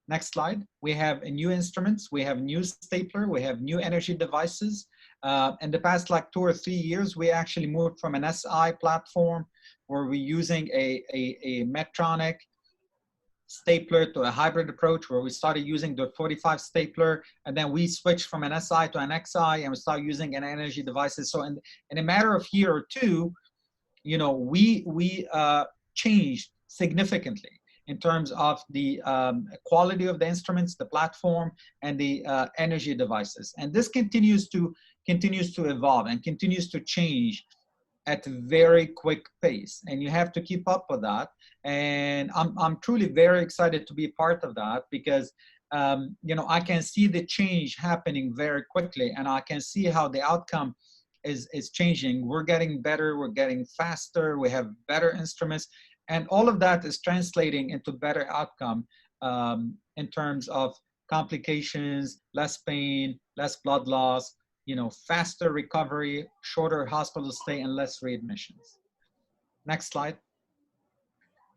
S4: Next slide. We have new instruments. We have new stapler. We have new energy devices. In the past like 2 or 3 years, we actually moved from an SI platform where we're using a Medtronic stapler to a hybrid approach where we started using the 45 stapler, and then we switched from an SI to an XI, and we started using an energy devices. So in a matter of year or two, you know, we changed significantly in terms of the quality of the instruments, the platform, and the energy devices. And this continues to evolve and continues to change at a very quick pace, and you have to keep up with that. And I'm truly very excited to be part of that, because you know, I can see the change happening very quickly, and I can see how the outcome is changing. We're getting better, we're getting faster, we have better instruments, and all of that is translating into better outcome in terms of complications, less pain, less blood loss, you know, faster recovery, shorter hospital stay, and less readmissions. Next slide.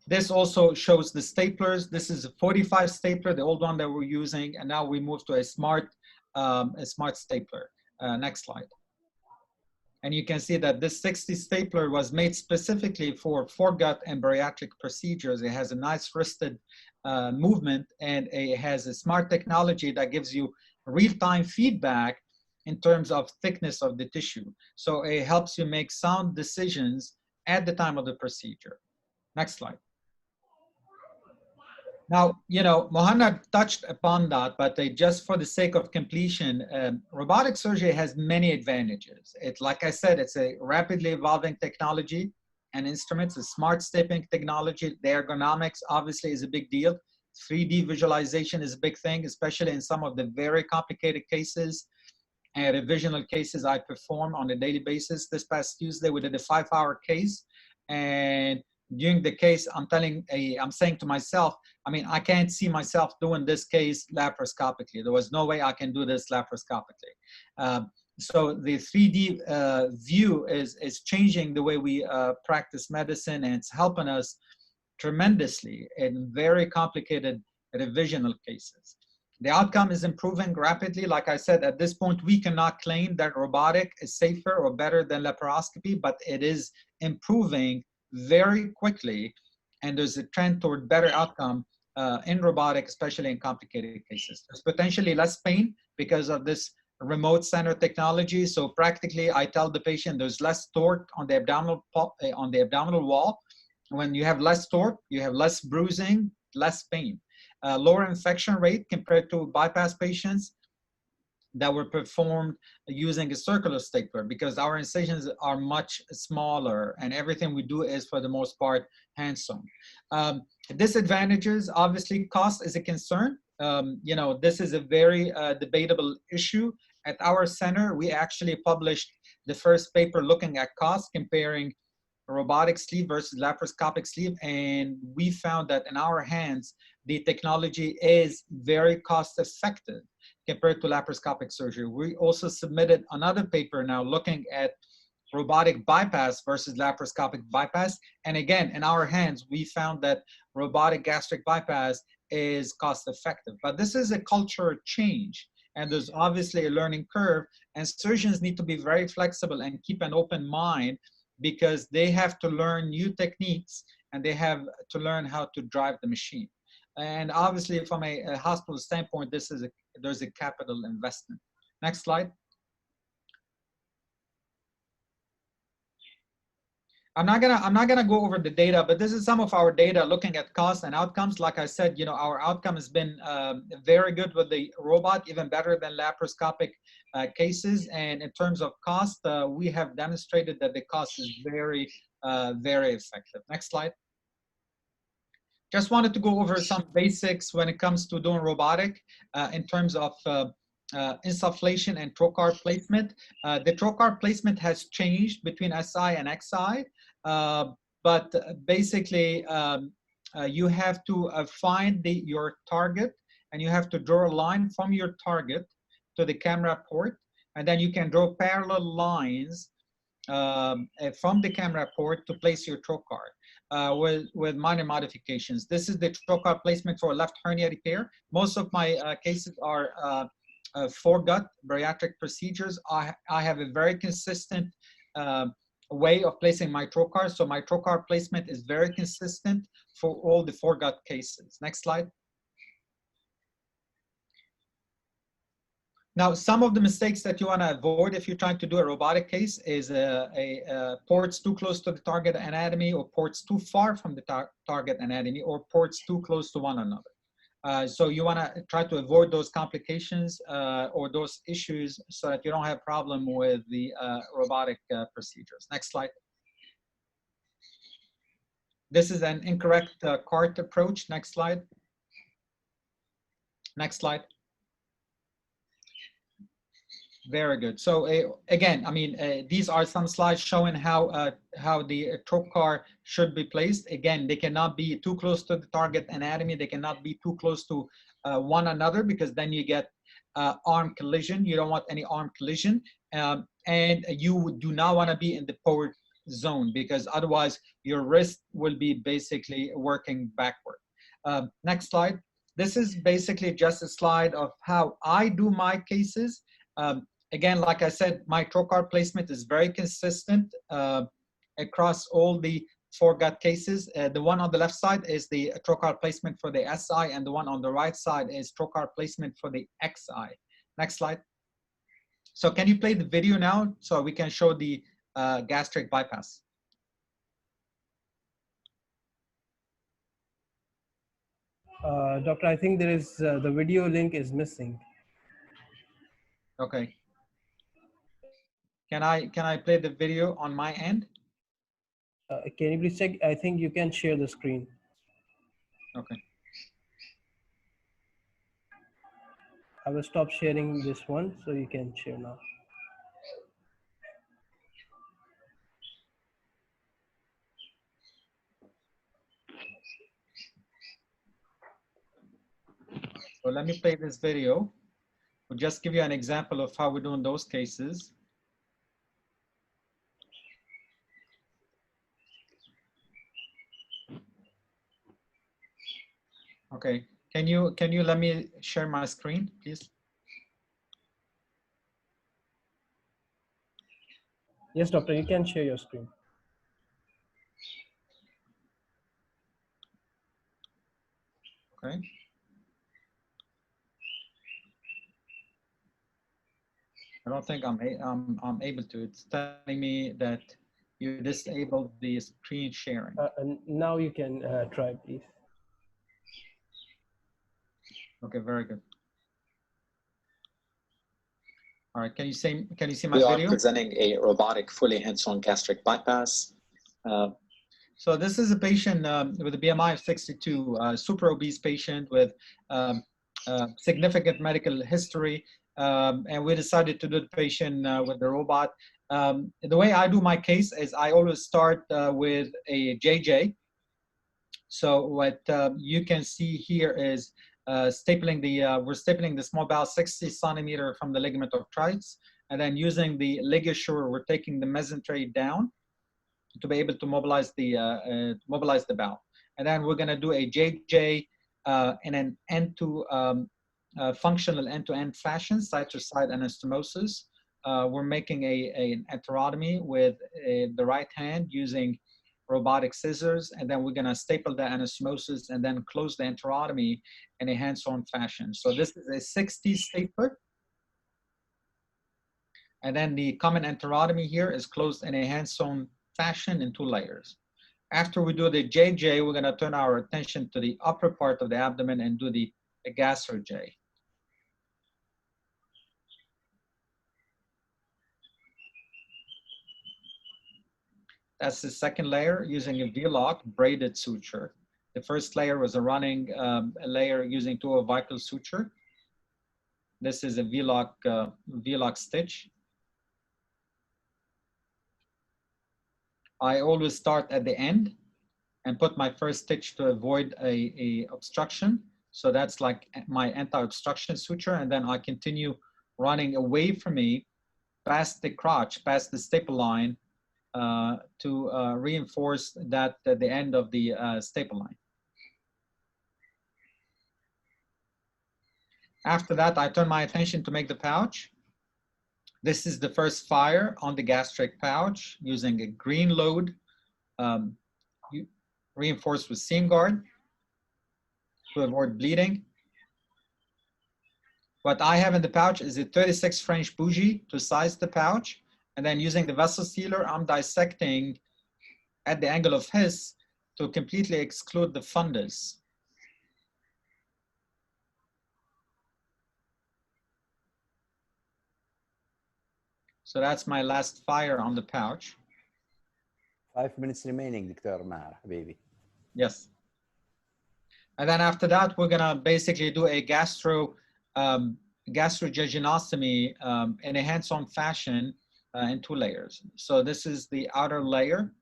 S4: This also shows the staplers. This is a 45 stapler, the old one that we're using, and now we move to a smart stapler. Next slide. And you can see that this 60 stapler was made specifically for foregut and bariatric procedures. It has a nice wristed movement, and it has a smart technology that gives you real-time feedback in terms of thickness of the tissue. So it helps you make sound decisions at the time of the procedure. Next slide. Now, you know, Mohanad touched upon that, but just for the sake of completion, robotic surgery has many advantages. Like I said, it's a rapidly evolving technology and instruments, a smart stapling technology. The ergonomics obviously is a big deal. 3D visualization is a big thing, especially in some of the very complicated cases and revisional cases I perform on a daily basis. This past Tuesday, we did a 5-hour case, and during the case, I'm saying to myself, I mean, I can't see myself doing this case laparoscopically. There was no way I can do this laparoscopically. So the 3D view is changing the way we practice medicine, and it's helping us tremendously in very complicated revisional cases. The outcome is improving rapidly. Like I said, at this point, we cannot claim that robotic is safer or better than laparoscopy, but it is improving very quickly, and there's a trend toward better outcome in robotic, especially in complicated cases. There's potentially less pain because of this remote center technology. So practically, I tell the patient there's less torque on the abdominal wall. When you have less torque, you have less bruising, less pain. Lower infection rate compared to bypass patients that were performed using a circular stapler, because our incisions are much smaller and everything we do is, for the most part, hand-sewn. Disadvantages, obviously, cost is a concern. You know, this is a very debatable issue. At our center, we actually published the first paper looking at cost, comparing robotic sleeve versus laparoscopic sleeve, and we found that in our hands, the technology is very cost effective compared to laparoscopic surgery. We also submitted another paper now looking at robotic bypass versus laparoscopic bypass. And again, in our hands, we found that robotic gastric bypass is cost effective. But this is a culture change, and there's obviously a learning curve, and surgeons need to be very flexible and keep an open mind, because they have to learn new techniques and they have to learn how to drive the machine. And obviously, from a hospital standpoint, there's a capital investment. Next slide. I'm not gonna go over the data, but this is some of our data looking at cost and outcomes. Like I said, you know, our outcome has been very good with the robot, even better than laparoscopic cases. And in terms of cost, we have demonstrated that the cost is very, very effective. Next slide. Just wanted to go over some basics when it comes to doing robotic in terms of insufflation and trocar placement. The trocar placement has changed between SI and XI, but basically you have to find your target, and you have to draw a line from your target to the camera port, and then you can draw parallel lines from the camera port to place your trocar. With minor modifications. This is the trocar placement for left hernia repair. Most of my cases are foregut bariatric procedures. I have a very consistent way of placing my trocar. So my trocar placement is very consistent for all the foregut cases. Next slide. Now, some of the mistakes that you want to avoid if you're trying to do a robotic case is ports too close to the target anatomy, or ports too far from the target anatomy, or ports too close to one another. So you want to try to avoid those complications or those issues so that you don't have problem with the robotic procedures. Next slide. This is an incorrect cart approach. Next slide. Next slide. Very good. So again, I mean, these are some slides showing how the trocar should be placed. Again, they cannot be too close to the target anatomy. They cannot be too close to one another, because then you get arm collision. You don't want any arm collision. And you do not want to be in the port zone, because otherwise your wrist will be basically working backward. Next slide. This is basically just a slide of how I do my cases. Again, like I said, my trocar placement is very consistent across all the foregut cases. The one on the left side is the trocar placement for the SI, and the one on the right side is trocar placement for the XI. Next slide. So can you play the video now so we can show the gastric bypass?
S2: Doctor, I think there is the video link is missing.
S4: Okay. Can I play the video on my end?
S2: Can you please check? I think you can share the screen.
S4: Okay.
S2: I will stop sharing this one so you can share now.
S4: So let me play this video. We'll just give you an example of how we do in those cases. Okay, can you let me share my screen, please?
S2: Yes, doctor, you can share your screen.
S4: Okay. I don't think I'm able to. It's telling me that you disabled the screen sharing.
S2: And now you can try, please.
S4: Okay, very good. All right, can you see my video?
S5: We are presenting a robotic fully hands-on gastric bypass.
S4: So this is a patient with a BMI of 62, super obese patient with significant medical history, and we decided to do the patient with the robot. The way I do my case is I always start with a JJ. So what you can see here is stapling we're stapling the small bowel 60 centimeter from the ligament of Treitz, and then using the ligature, we're taking the mesentery down to be able to mobilize the bowel. And then we're gonna do a JJ in an functional end-to-end fashion, side-to-side anastomosis. We're making an enterotomy with the right hand using robotic scissors, and then we're gonna staple the anastomosis and then close the enterotomy in a hands-on fashion. So this is a 60 stapler. And then the common enterotomy here is closed in a hands-on fashion in 2 layers. After we do the JJ, we're gonna turn our attention to the upper part of the abdomen and do the gastro J. That's the second layer using a V-lock braided suture. The first layer was a running layer using 2 avical suture. This is a V-lock stitch. I always start at the end and put my first stitch to avoid a obstruction. So that's like my anti-obstruction suture. And then I continue running away from me past the crotch, past the staple line to reinforce that at the end of the staple line. After that, I turn my attention to make the pouch. This is the first fire on the gastric pouch using a green load reinforced with seam guard to avoid bleeding. What I have in the pouch is a 36 French bougie to size the pouch. And then using the vessel sealer, I'm dissecting at the angle of His to completely exclude the fundus. So that's my last fire on the pouch.
S1: 5 minutes remaining, Dr. Maher, baby.
S4: Yes. And then after that, we're gonna basically do a gastrojejunostomy in a hands-on fashion in 2 layers. So this is the outer layer.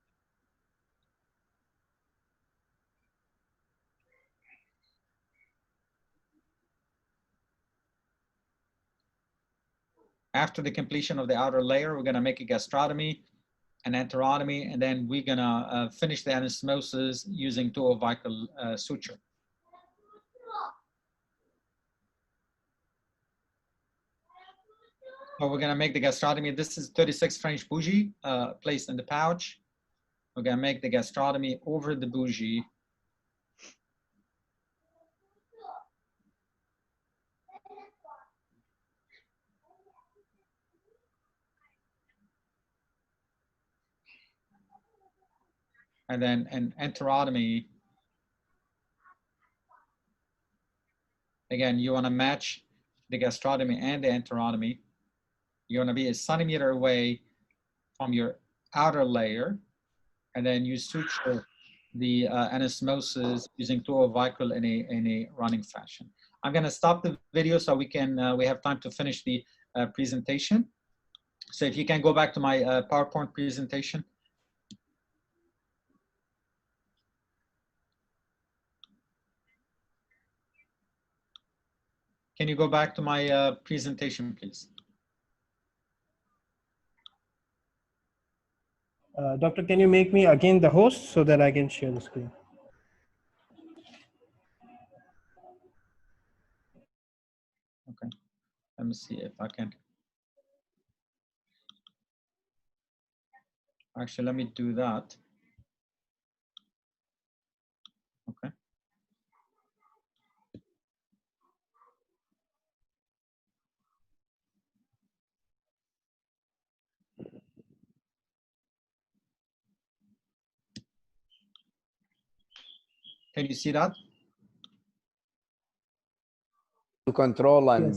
S4: After the completion of the outer layer, we're gonna make a gastrotomy, an enterotomy, and then we're gonna finish the anastomosis using tuovical suture. So we're gonna make the gastrotomy. This is 36 French bougie placed in the pouch. We're gonna make the gastrotomy over the bougie. And then an enterotomy. Again, you wanna match the gastrotomy and the enterotomy. You wanna be a centimeter away from your outer layer, and then you suture the anastomosis using tuovical in a running fashion. I'm gonna stop the video so we have time to finish the presentation. So if you can go back to my PowerPoint presentation. Can you go back to my presentation, please?
S2: Doctor, can you make me again the host so that I can share the screen?
S4: Okay, let me see if I can. Actually, let me do that. Okay. Can you see that?
S1: To control and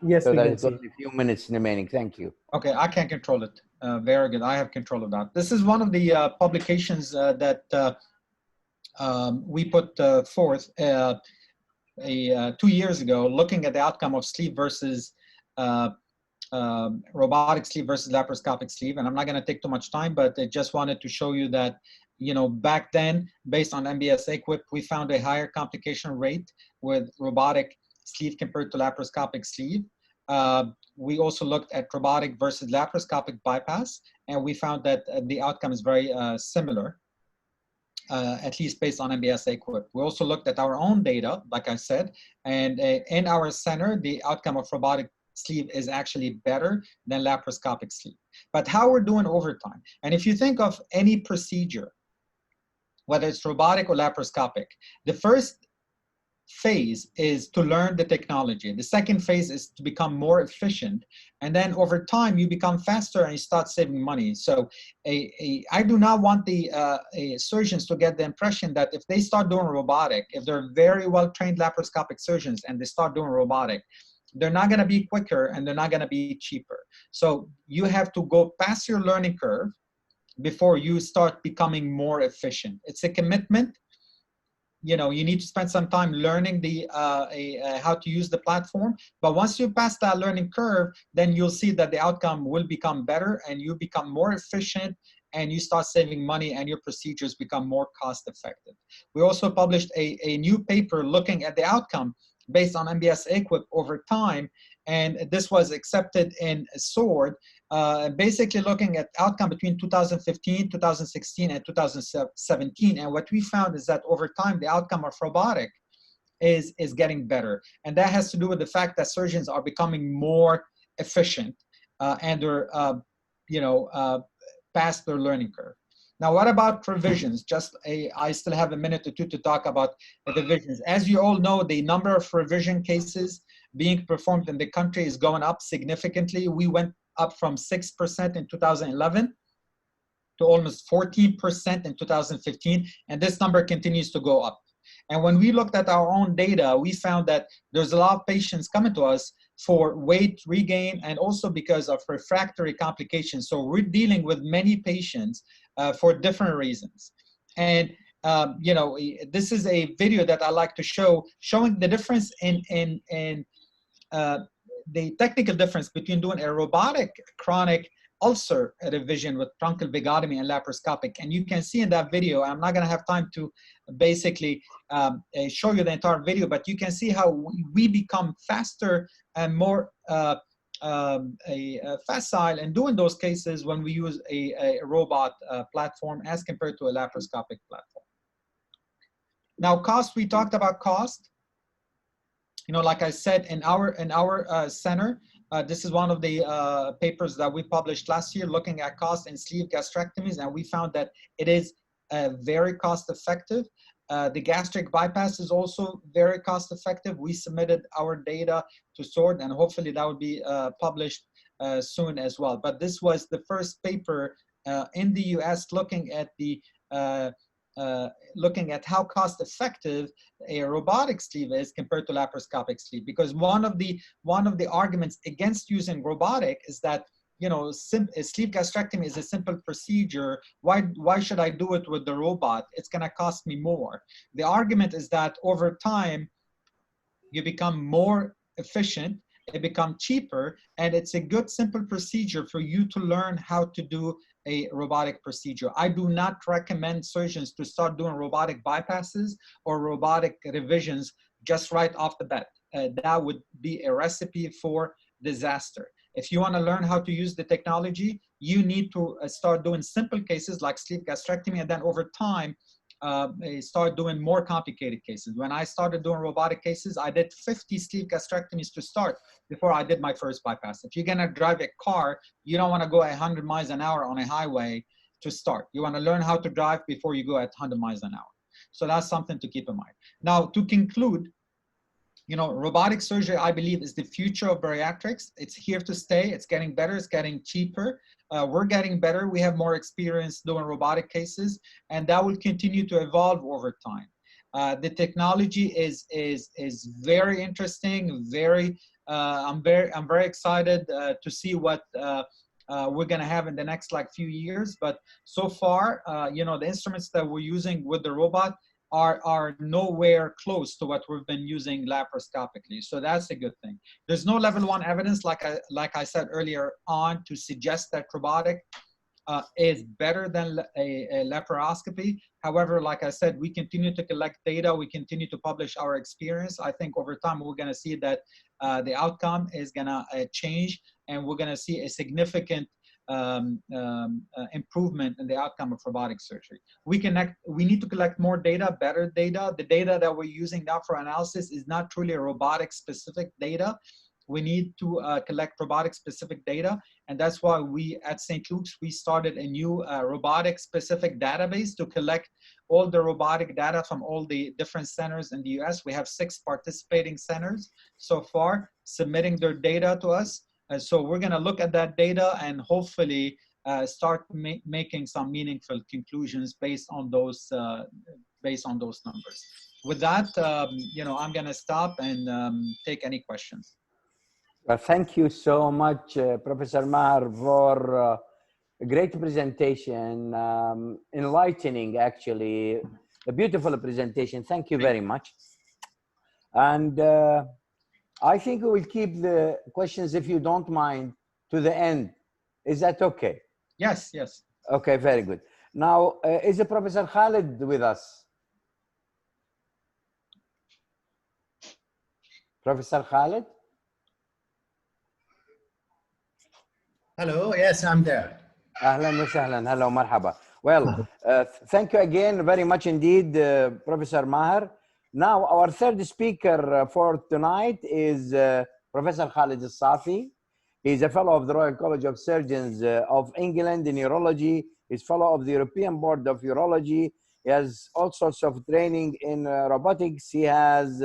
S2: Yes,
S1: so
S2: we
S1: that
S2: can
S1: it's
S2: see.
S1: only a few minutes remaining. Thank you.
S4: Okay, I can control it. Very good. I have control of that. This is one of the publications that we put forth 2 years ago, looking at the outcome of sleeve versus robotic sleeve versus laparoscopic sleeve. And I'm not going to take too much time, but I just wanted to show you that, you know, back then, based on MBS equip, we found a higher complication rate with robotic sleeve compared to laparoscopic sleeve. We also looked at robotic versus laparoscopic bypass, and we found that the outcome is very similar, at least based on MBS equip. We also looked at our own data, like I said, and in our center, the outcome of robotic sleeve is actually better than laparoscopic sleeve. But how we're doing over time, and if you think of any procedure, whether it's robotic or laparoscopic, the first phase is to learn the technology. The second phase is to become more efficient. And then over time, you become faster and you start saving money. So I do not want the surgeons to get the impression that if they start doing robotic, if they're very well-trained laparoscopic surgeons and they start doing robotic, they're not going to be quicker and they're not going to be cheaper. So you have to go past your learning curve before you start becoming more efficient. It's a commitment. You know, you need to spend some time learning the how to use the platform. But once you pass that learning curve, then you'll see that the outcome will become better and you become more efficient and you start saving money and your procedures become more cost effective. We also published a new paper looking at the outcome based on MBS equip over time. And this was accepted in SWORD, basically looking at outcome between 2015, 2016, and 2017. And what we found is that over time, the outcome of robotic is getting better. And that has to do with the fact that surgeons are becoming more efficient. and they're, past their learning curve. Now, what about revisions? I still have a minute or two to talk about the revisions. As you all know, the number of revision cases being performed in the country is going up significantly. We went up from 6% in 2011 to almost 14% in 2015, and this number continues to go up. And when we looked at our own data, we found that there's a lot of patients coming to us for weight regain and also because of refractory complications. So we're dealing with many patients for different reasons. And this is a video that I like to show, showing the difference in the technical difference between doing a robotic chronic ulcer revision with truncal vagotomy and laparoscopic. And you can see in that video, I'm not going to have time to basically show you the entire video, but you can see how we become faster and more facile in doing those cases when we use a robot platform as compared to a laparoscopic platform. Now, cost, we talked about cost. Like I said, in our center, this is one of the papers that we published last year looking at cost in sleeve gastrectomies, and we found that it is very cost effective. The gastric bypass is also very cost effective. We submitted our data to SWORD, and hopefully that will be published soon as well. But this was the first paper in the US looking at how cost effective a robotic sleeve is compared to laparoscopic sleeve, because one of the arguments against using robotic is that a sleeve gastrectomy is a simple procedure. Why should I do it with the robot? It's going to cost me more. The argument is that over time you become more efficient, it becomes cheaper, and it's a good simple procedure for you to learn how to do a robotic procedure. I do not recommend surgeons to start doing robotic bypasses or robotic revisions just right off the bat. That would be a recipe for disaster. If you want to learn how to use the technology, you need to start doing simple cases like sleeve gastrectomy, and then over time, start doing more complicated cases. When I started doing robotic cases, I did 50 sleeve gastrectomies to start before I did my first bypass. If you're gonna drive a car, you don't wanna go at 100 miles an hour on a highway to start. You wanna learn how to drive before you go at 100 miles an hour. So that's something to keep in mind. Now, to conclude, robotic surgery, I believe, is the future of bariatrics. It's here to stay. It's getting better. It's getting cheaper. We're getting better. We have more experience doing robotic cases, and that will continue to evolve over time. The technology is very interesting. I'm very excited to see what we're going to have in the next few years. But so far, the instruments that we're using with the robot are nowhere close to what we've been using laparoscopically. So that's a good thing. There's no level 1 evidence, like I said earlier on, to suggest that robotic is better than a laparoscopy. However, like I said, we continue to collect data. We continue to publish our experience. I think over time, we're going to see that the outcome is going to change, and we're going to see a significant improvement in the outcome of robotic surgery. We need to collect more data, better data. The data that we're using now for analysis is not truly a robotic specific data. We need to collect robotic specific data, and that's why we at St. Luke's, we started a new robotic specific database to collect all the robotic data from all the different centers in the US. We have 6 participating centers so far submitting their data to us. So we're going to look at that data and hopefully start making some meaningful conclusions based on those numbers. With that, I'm going to stop and take any questions.
S1: Well, thank you so much, Professor Maher, for a great presentation, enlightening, actually, a beautiful presentation. Thank you very much. And I think we will keep the questions, if you don't mind, to the end. Is that okay?
S4: Yes, yes.
S1: Okay, very good. Now, is Professor Khalid with us? Professor Khalid?
S6: Hello, yes, I'm there.
S1: Ahlan wa sahlan, hello, marhaba. Well, thank you again very much indeed, Professor Maher. Now, our third speaker for tonight is Professor Khalid Al-Safi. He's a fellow of the Royal College of Surgeons of England in urology. He's fellow of the European Board of Urology. He has all sorts of training in robotics. He has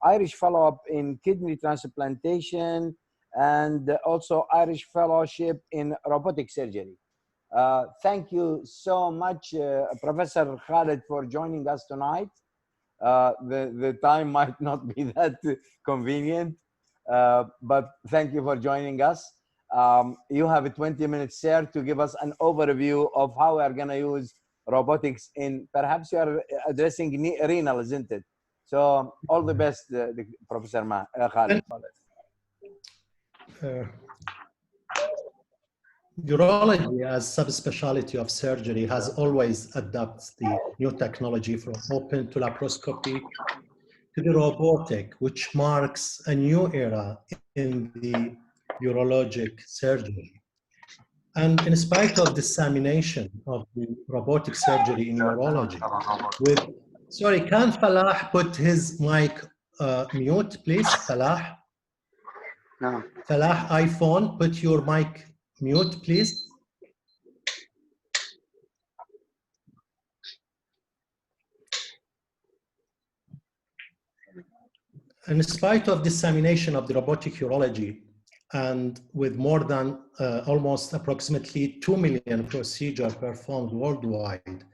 S1: Irish follow-up in kidney transplantation and also Irish fellowship in robotic surgery. Thank you so much, Professor Khalid, for joining us tonight. The time might not be that convenient, but thank you for joining us. You have 20 minutes, sir, to give us an overview of how we are going to use robotics in, perhaps you are addressing renal, isn't it? So all the best, Professor Khalid.
S6: Urology as subspecialty of surgery has always adopted the new technology from open to laparoscopy to the robotic, which marks a new era in the urologic surgery. And in spite of dissemination of the robotic surgery in urology, sorry, can Falah put his mic mute, please? Falah?
S7: No.
S6: Falah, iPhone, put your mic mute, please. In spite of dissemination of the robotic urology, and with more than almost approximately 2 million procedures performed worldwide,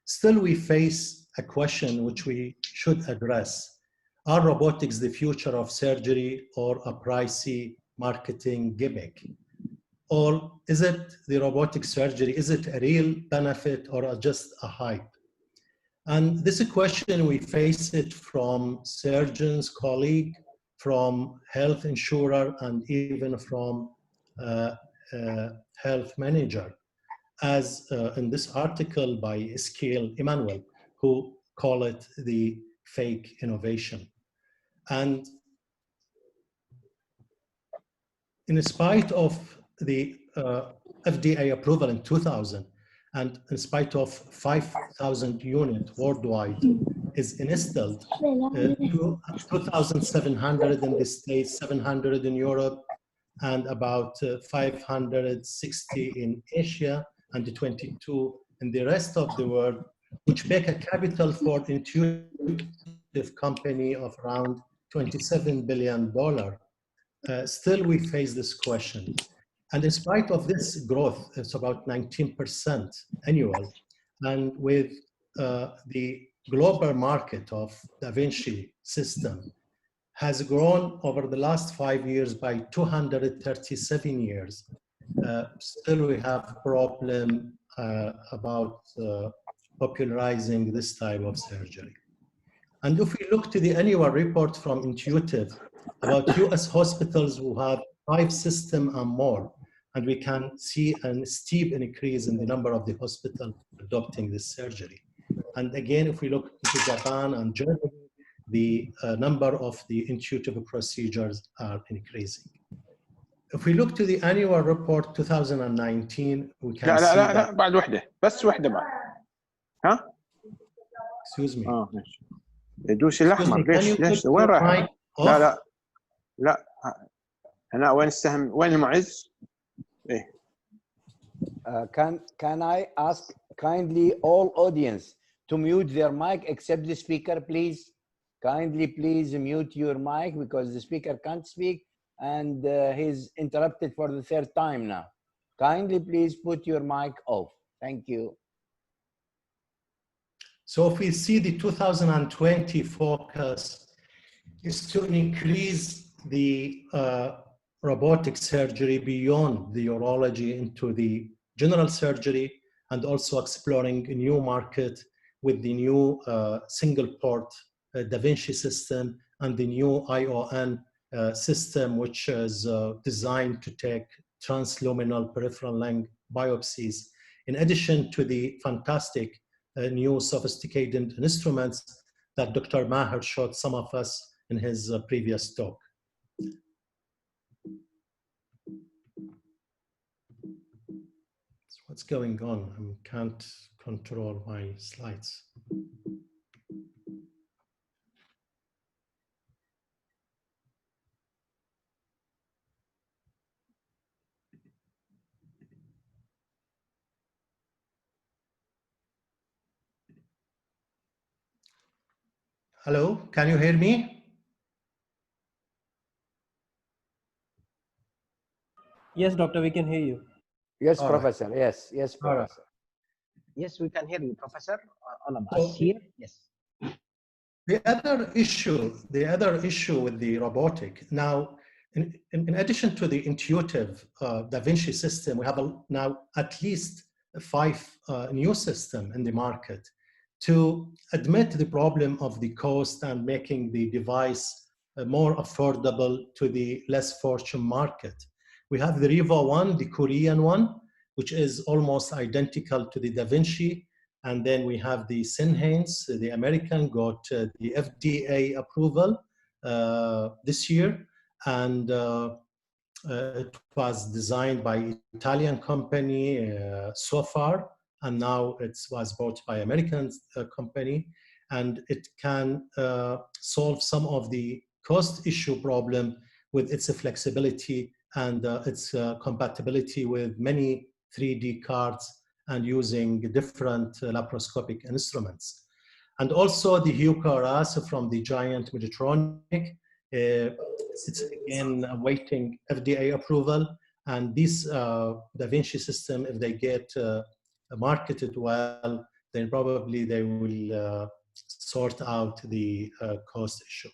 S6: still we face a question which we should address. Are robotics the future of surgery or a pricey marketing gimmick? Or is it the robotic surgery, is it a real benefit or just a hype? And this is a question we face it from surgeons, colleagues, from health insurer, and even from health manager, as in this article by Scale Emmanuel, who call it the fake innovation. And in spite of the FDA approval in 2000, and in spite of 5,000 units worldwide is installed, 2,700 in the States, 700 in Europe, and about 560 in Asia, and 22 in the rest of the world, which make a capital for intuitive company of around $27 billion. Still, we face this question. And in spite of this growth, it's about 19% annual. And with the global market of Da Vinci system has grown over the last 5 years by 237 years. Still we have a problem about popularizing this type of surgery. And if we look to the annual report from Intuitive about US hospitals who have 5 systems and more, and we can see a steep increase in the number of the hospitals adopting this surgery. And again, if we look into Japan and Germany, the number of the intuitive procedures are increasing. If we look to the annual report 2019, we can see
S7: لا بعد وحدة بس وحدة بعد. ها؟
S6: Excuse me.
S7: ماشي. دوس الأحمر ليش وين رايح؟ لا هنا وين السهم وين المعز؟ إيه.
S1: Can I ask kindly all audience to mute their mic except the speaker, please? Kindly please mute your mic because the speaker can't speak and he's interrupted for the 3rd time now. Kindly please put your mic off. Thank you.
S6: So if we see the 2020 focus is to increase the robotic surgery beyond the urology into the general surgery, and also exploring a new market with the new single port Da Vinci system and the new ION system, which is designed to take transluminal peripheral lung biopsies, in addition to the fantastic new sophisticated instruments that Dr. Maher showed some of us in his previous talk. So what's going on? I can't control my slides. Hello, can you hear me?
S2: Yes, doctor, we can hear you.
S1: Yes,
S6: All right.
S1: Professor. Yes, yes,
S6: All right.
S1: Professor.
S3: Yes, we can hear you, Professor. All of
S6: So
S3: us here. Yes.
S6: the other issue with the robotic now, in addition to the intuitive Da Vinci system, we have now at least 5 new systems in the market to admit the problem of the cost and making the device more affordable to the less fortunate market. We have the Riva one, the Korean one, which is almost identical to the Da Vinci. And then we have the Senhance, the American, got the FDA approval this year. And it was designed by Italian company so far, and now it was bought by American company. And it can solve some of the cost issue problem with its flexibility and its compatibility with many 3D cards and using different laparoscopic instruments. And also the HUCARAS from the giant Medtronic, it's again awaiting FDA approval. And this Da Vinci system, if they get marketed well, then probably they will sort out the cost issue.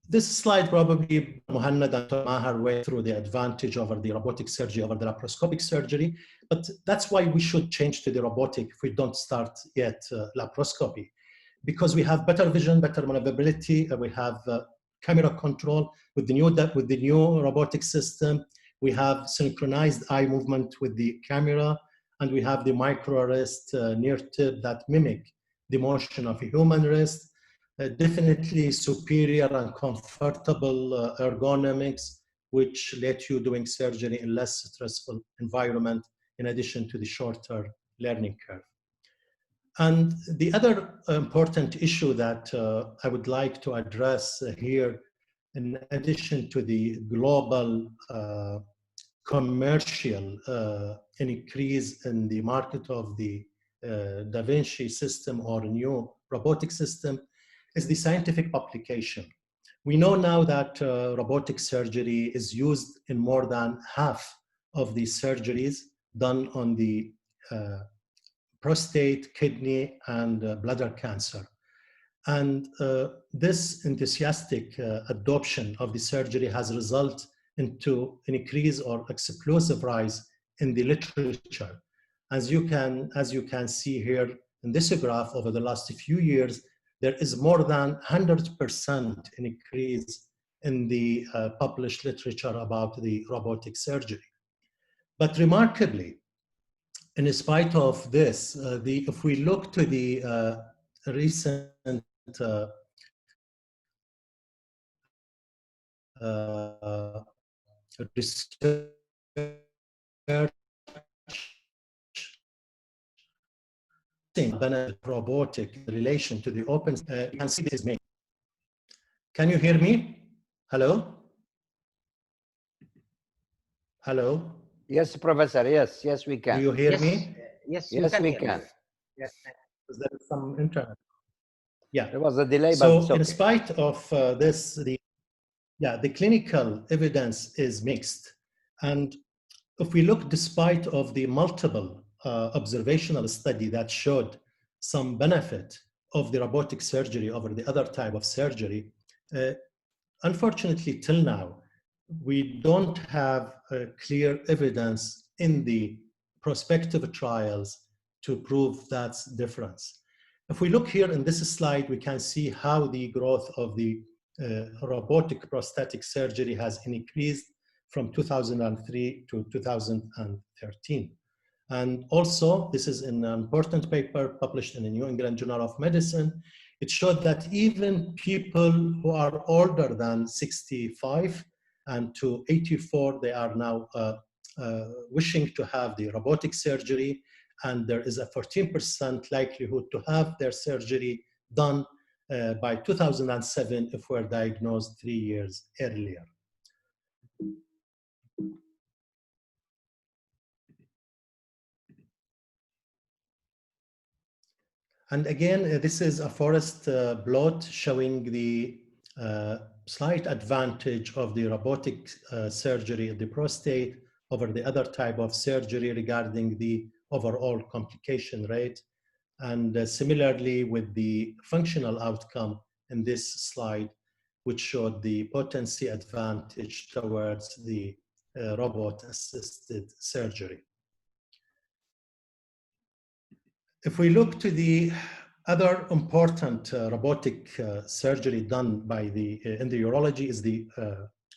S6: This slide probably Muhannad and Mahar went through the advantage over the robotic surgery over the laparoscopic surgery, but that's why we should change to the robotic if we don't start yet laparoscopy, because we have better vision, better maneuverability, we have camera control with the new robotic system. We have synchronized eye movement with the camera, and we have the micro wrist near tip that mimic the motion of a human wrist. Definitely superior and comfortable ergonomics, which let you doing surgery in less stressful environment, in addition to the shorter learning curve. And the other important issue that I would like to address here, in addition to the global commercial increase in the market of the Da Vinci system or new robotic system, is the scientific publication. We know now that robotic surgery is used in more than half of the surgeries done on the prostate, kidney, and bladder cancer. And this enthusiastic adoption of the surgery has resulted into an increase or explosive rise in the literature. As you can see here in this graph, over the last few years, there is more than 100% increase in the published literature about the robotic surgery. But remarkably, in spite of this, if we look to the recent research robotic in relation to the open, you can see this is me. Can you hear me? Hello? Hello?
S1: Yes, Professor. Yes, yes, we can.
S6: Do you hear me?
S3: Yes,
S1: Yes, we
S3: hear
S1: can.
S3: you. Yes.
S6: Is there some internet? Yeah.
S1: There was a delay, but
S6: So
S1: it's okay.
S6: in spite of this, the clinical evidence is mixed. And if we look, despite of the multiple observational study that showed some benefit of the robotic surgery over the other type of surgery, unfortunately, till now, we don't have clear evidence in the prospective trials to prove that difference. If we look here in this slide, we can see how the growth of the robotic prosthetic surgery has increased from 2003 to 2013. And also, this is an important paper published in the New England Journal of Medicine. It showed that even people who are older than 65 and to 84, they are now wishing to have the robotic surgery, and there is a 14% likelihood to have their surgery done by 2007 if we're diagnosed 3 years earlier. And again, this is a forest plot showing the slight advantage of the robotic surgery of the prostate over the other type of surgery regarding the overall complication rate. And similarly with the functional outcome in this slide, which showed the potency advantage towards the robot-assisted surgery. If we look to the other important robotic surgery done by in the urology is the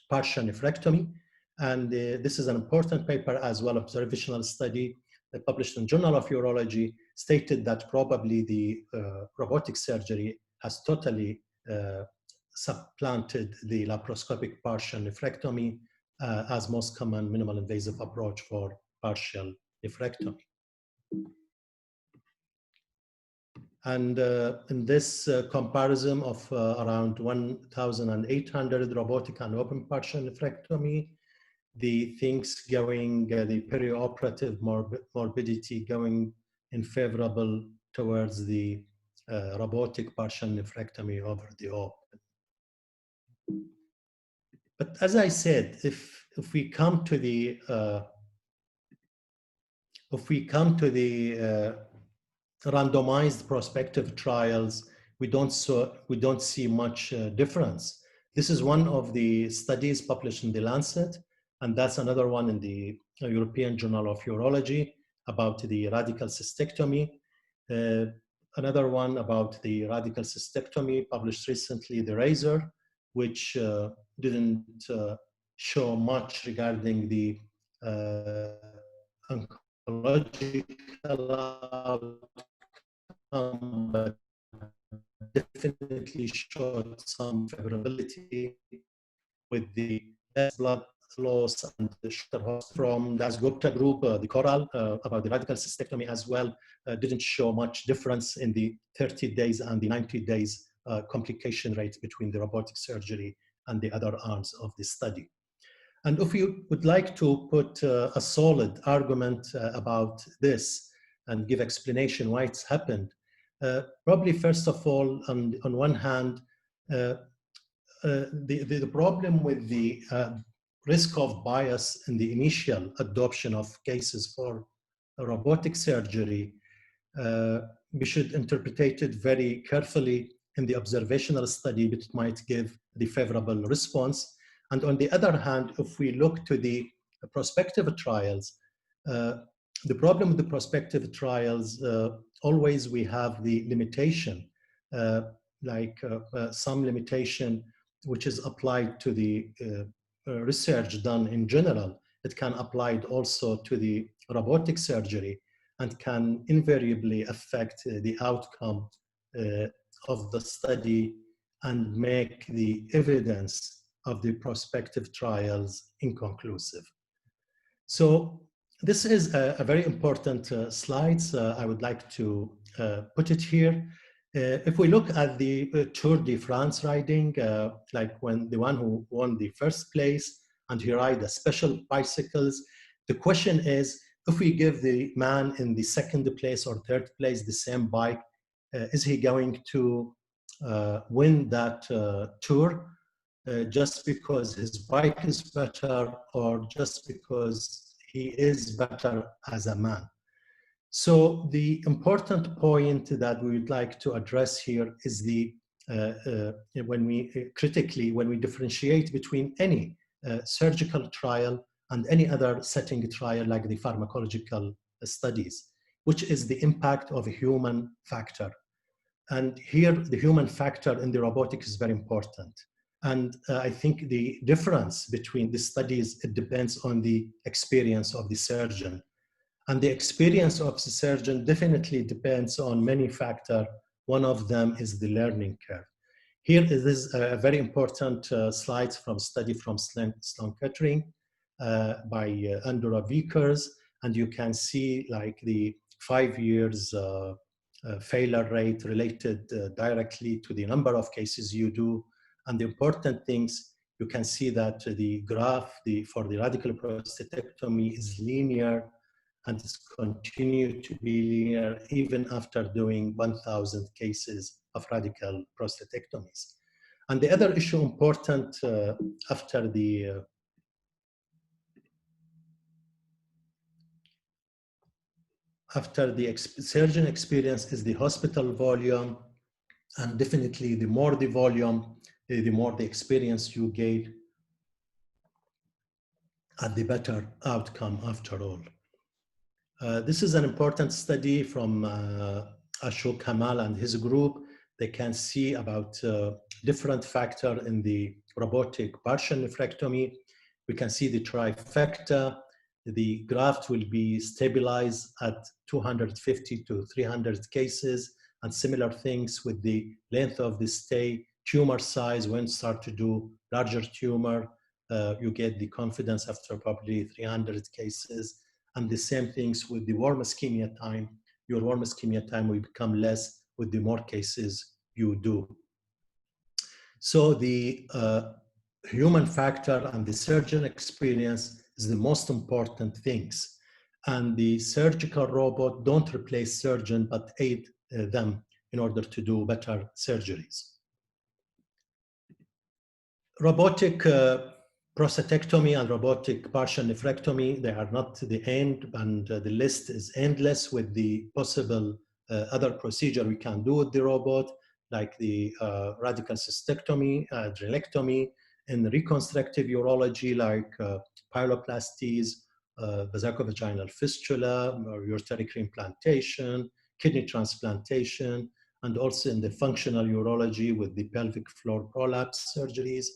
S6: partial nephrectomy. And this is an important paper as well, observational study published in Journal of Urology, stated that probably the robotic surgery has totally supplanted the laparoscopic partial nephrectomy as most common minimal invasive approach for partial nephrectomy. And in this comparison of around 1,800 robotic and open partial nephrectomy, the things going, the perioperative morbidity going in favorable towards the robotic partial nephrectomy over the open. But as I said, if we come to the randomized prospective trials, we don't see much difference. This is one of the studies published in The Lancet, and that's another one in the European Journal of Urology about the radical cystectomy. Another one about the radical cystectomy published recently, the Razor, which didn't show much regarding the oncological outcome, but definitely showed some favorability with the less blood loss and the shorter host. From Das Gupta group, the Coral about the radical cystectomy as well didn't show much difference in the 30 days and the 90 days complication rates between the robotic surgery and the other arms of the study. And if you would like to put a solid argument about this and give explanation why it's happened, probably first of all, on one hand, the problem with the risk of bias in the initial adoption of cases for robotic surgery, we should interpret it very carefully in the observational study, but it might give the favorable response. And on the other hand, if we look to the prospective trials, the problem with the prospective trials, always we have the limitation, some limitation which is applied to the research done in general. It can apply also to the robotic surgery and can invariably affect the outcome of the study and make the evidence of the prospective trials inconclusive. So this is a very important slide. I would like to put it here. If we look at the Tour de France riding, like when the one who won the first place and he ride the special bicycles, the question is, if we give the man in the second place or third place the same bike, is he going to win that tour just because his bike is better or just because he is better as a man? So the important point that we would like to address here is the when we differentiate between any surgical trial and any other setting trial like the pharmacological studies, which is the impact of a human factor. And here the human factor in the robotic is very important. And I think the difference between the studies, it depends on the experience of the surgeon. And the experience of the surgeon definitely depends on many factors. One of them is the learning curve. Here is a very important slide from a study from Sloan Kettering by Andorra Vickers. And you can see like the 5 years failure rate related directly to the number of cases you do. And the important things, you can see that the graph for the radical prostatectomy is linear. and it's continued to be linear even after doing 1,000 cases of radical prostatectomies. And the other issue important after the surgeon experience is the hospital volume, and definitely the more the volume, the more the experience you gain, and the better outcome after all. This is an important study from Ashok Kamal and his group. They can see about different factors in the robotic partial nephrectomy. We can see the trifecta. The graft will be stabilized at 250 to 300 cases, and similar things with the length of the stay, tumor size. When you start to do larger tumor, you get the confidence after probably 300 cases. And the same things with the warm ischemia time. Your warm ischemia time will become less with the more cases you do. So the human factor and the surgeon experience is the most important things. And the surgical robot don't replace surgeon, but aid them in order to do better surgeries. Robotic prostatectomy and robotic partial nephrectomy, they are not the end, and the list is endless with the possible other procedure we can do with the robot, like the radical cystectomy, adrenalectomy, and reconstructive urology like pyeloplasties, vasacovaginal fistula, or ureteric reimplantation, kidney transplantation, and also in the functional urology with the pelvic floor prolapse surgeries,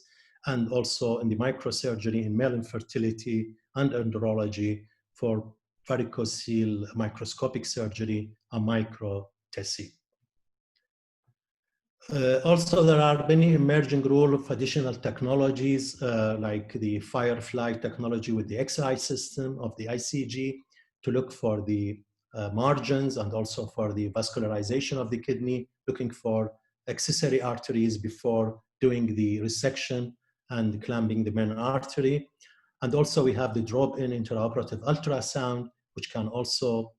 S6: and also in the microsurgery in male infertility and andrology for varicocele microscopic surgery and micro-TESI. Also, there are many emerging rules of additional technologies like the Firefly technology with the X-ray system of the ICG to look for the margins and also for the vascularization of the kidney, looking for accessory arteries before doing the resection and clamping the main artery. And also we have the drop-in intraoperative ultrasound, which can also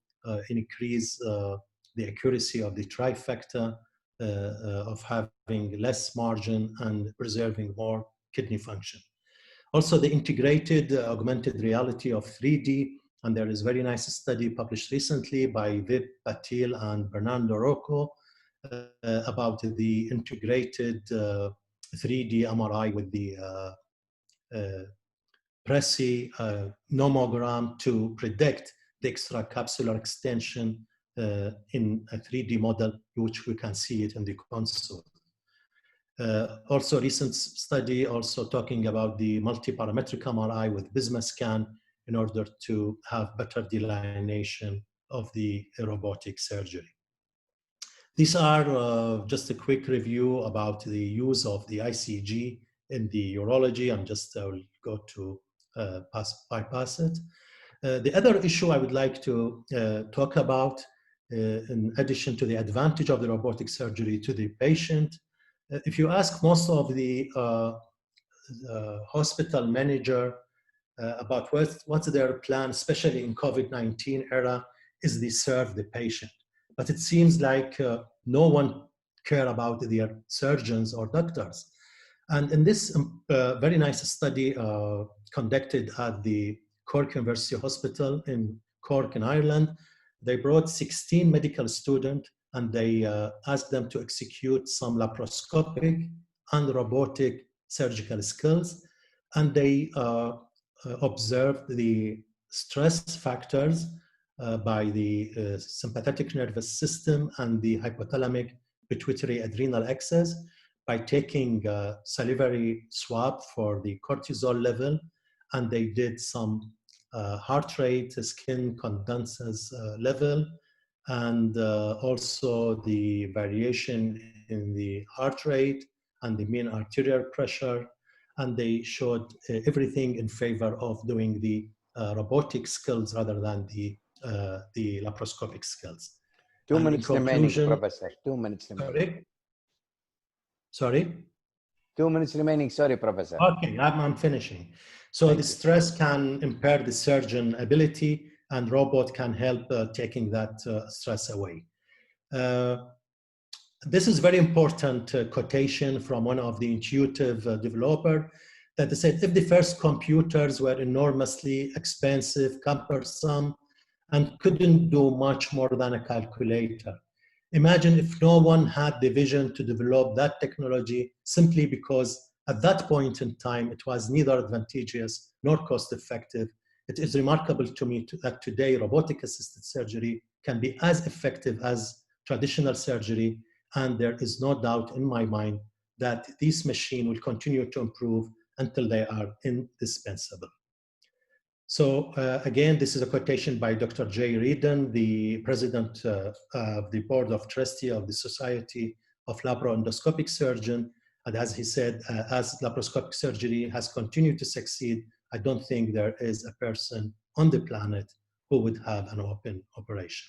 S6: increase the accuracy of the trifecta of having less margin and preserving more kidney function. Also the integrated augmented reality of 3D, and there is a very nice study published recently by Vip Patil and Bernardo Rocco about the integrated 3D MRI with the Preci nomogram to predict the extracapsular extension in a 3D model, which we can see it in the console. Also recent study also talking about the multiparametric MRI with Bisma scan in order to have better delineation of the robotic surgery. These are just a quick review about the use of the ICG in the urology. I'm just will go to bypass it. The other issue I would like to talk about, in addition to the advantage of the robotic surgery to the patient, if you ask most of the hospital manager about what's their plan, especially in COVID-19 era, is they serve the patient. But it seems like no one care about their surgeons or doctors. And in this very nice study conducted at the Cork University Hospital in Cork in Ireland, they brought 16 medical students and they asked them to execute some laparoscopic and robotic surgical skills. And they observed the stress factors by the sympathetic nervous system and the hypothalamic pituitary adrenal axis by taking salivary swab for the cortisol level, and they did some heart rate, skin condenses level, and also the variation in the heart rate and the mean arterial pressure, and they showed everything in favor of doing the robotic skills rather than the laparoscopic skills.
S1: 2 minutes remaining, Professor. 2 minutes remaining.
S6: Sorry?
S1: 2 minutes remaining. Sorry, Professor.
S6: Okay, I'm finishing. So the stress can impair the surgeon ability and robot can help taking that stress away. This is very important quotation from one of the intuitive developer that they said, if the first computers were enormously expensive, cumbersome, and couldn't do much more than a calculator, imagine if no one had the vision to develop that technology simply because at that point in time, it was neither advantageous nor cost effective. It is remarkable to me that today robotic assisted surgery can be as effective as traditional surgery. And there is no doubt in my mind that this machine will continue to improve until they are indispensable. So again, this is a quotation by Dr. Jay Reardon, the president of the board of trustees of the Society of Laparoendoscopic Surgeons. And as he said, as laparoscopic surgery has continued to succeed, I don't think there is a person on the planet who would have an open operation.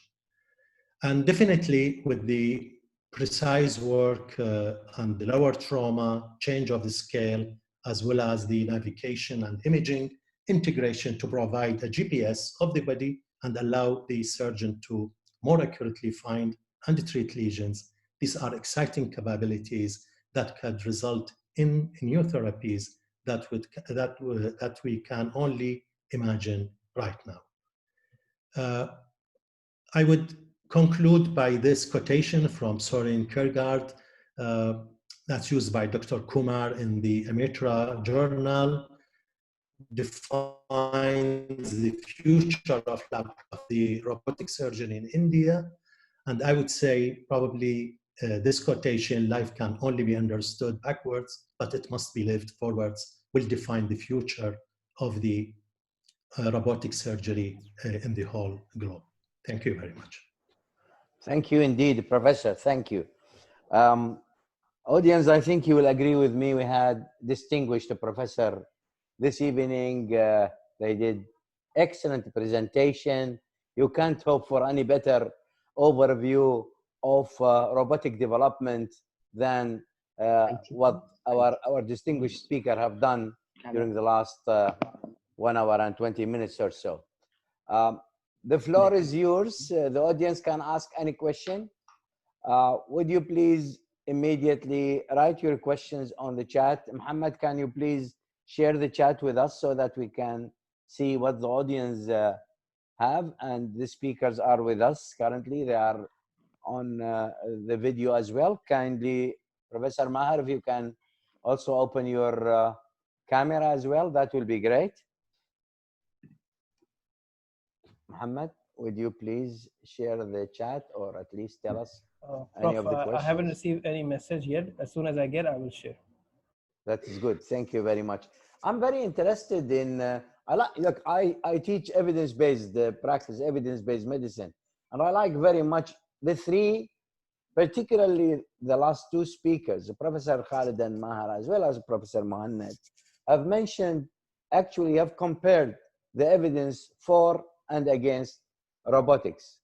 S6: And definitely with the precise work on the lower trauma, change of the scale, as well as the navigation and imaging integration to provide a GPS of the body and allow the surgeon to more accurately find and treat lesions. These are exciting capabilities that could result in new therapies that we can only imagine right now. I would conclude by this quotation from Soren Kierkegaard that's used by Dr. Kumar in the Amitra journal, defines the future of the robotic surgery in India. And I would say probably this quotation, life can only be understood backwards, but it must be lived forwards, will define the future of the robotic surgery in the whole globe. Thank you very much.
S1: Thank you indeed, Professor. Thank you. Audience, I think you will agree with me. We had distinguished professor this evening. They did excellent presentation. You can't hope for any better overview of robotic development than what our distinguished speaker have done during the last 1 hour and 20 minutes or so. The floor is yours. The audience can ask any question. Would you please immediately write your questions on the chat? Muhammad, can you please share the chat with us so that we can see what the audience have? And the speakers are with us currently. They are on the video as well. Kindly, Professor Maher, if you can also open your camera as well, that will be great. Muhammad, would you please share the chat or at least tell us any of the questions?
S2: I haven't received any message yet. As soon as I get, I will share.
S1: That is good. Thank you very much. I'm very interested in, look, I teach evidence-based practice, evidence-based medicine. And I like very much the three, particularly the last two speakers, Professor Khalid and Maher, as well as Professor Mohanad, have mentioned, actually have compared the evidence for and against robotics.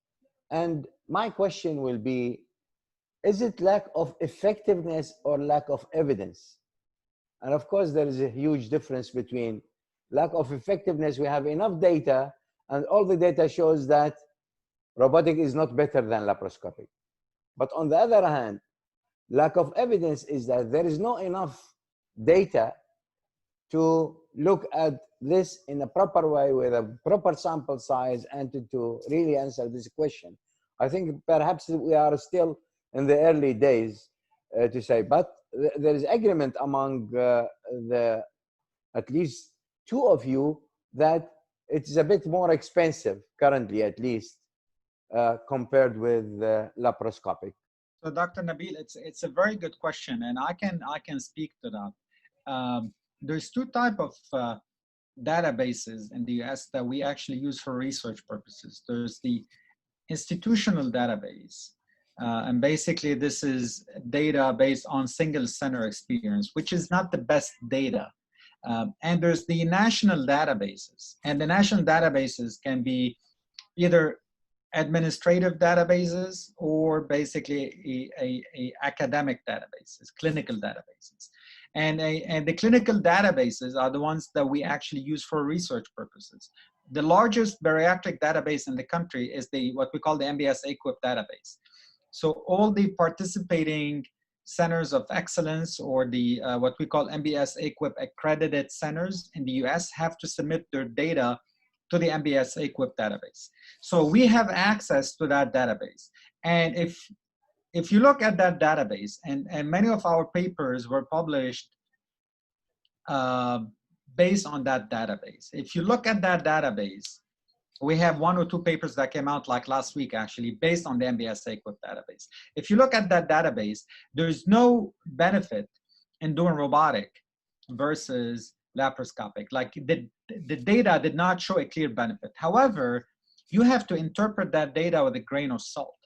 S1: And my question will be, is it lack of effectiveness or lack of evidence? And of course, there is a huge difference between lack of effectiveness. We have enough data, and all the data shows that robotic is not better than laparoscopic. But on the other hand, lack of evidence is that there is not enough data to look at this in a proper way with a proper sample size and to really answer this question. I think perhaps we are still in the early days to say, but there is agreement among at least two of you that it's a bit more expensive currently, at least, compared with laparoscopic.
S4: So Dr. Nabil, it's a very good question, and I can speak to that. There's two types of databases in the US that we actually use for research purposes. There's the institutional database, and basically this is data based on single center experience, which is not the best data. And there's the national databases, and the national databases can be either administrative databases or basically a academic databases, clinical databases. And the clinical databases are the ones that we actually use for research purposes. the largest bariatric database in the country is what we call the MBS-AQIP database. So all the participating centers of excellence, or the what we call MBS-AQIP accredited centers in the US, have to submit their data to the MBS-AQIP database. So we have access to that database. And if you look at that database, and many of our papers were published based on that database. If you look at that database, we have 1 or 2 papers that came out like last week, actually, based on the MBS-AQIP database. If you look at that database, there's no benefit in doing robotic versus laparoscopic. Like the data did not show a clear benefit. However, you have to interpret that data with a grain of salt,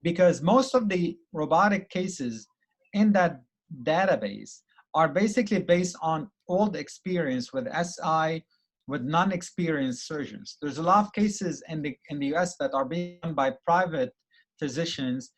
S4: because most of the robotic cases in that database are basically based on old experience with SI, with non-experienced surgeons. There's a lot of cases in the US that are being done by private physicians,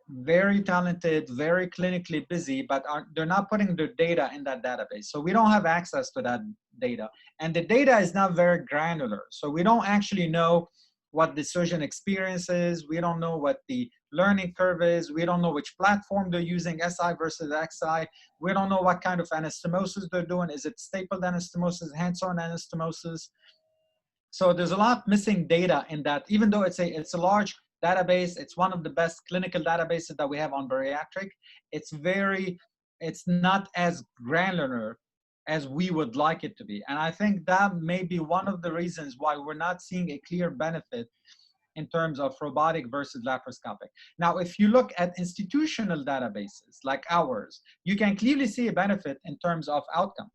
S4: very talented, very clinically busy, but they're not putting their data in that database. So we don't have access to that data. And the data is not very granular. So we don't actually know what the surgeon experience is. We don't know what the learning curve is. We don't know which platform they're using, SI versus XI. We don't know what kind of anastomosis they're doing. Is it stapled anastomosis, hands-on anastomosis? So there's a lot missing data in that, even though it's a large database. It's one of the best clinical databases that we have on bariatric. It's not as granular as we would like it to be. And I think that may be one of the reasons why we're not seeing a clear benefit in terms of robotic versus laparoscopic. Now, if you look at institutional databases like ours, you can clearly see a benefit in terms of outcome.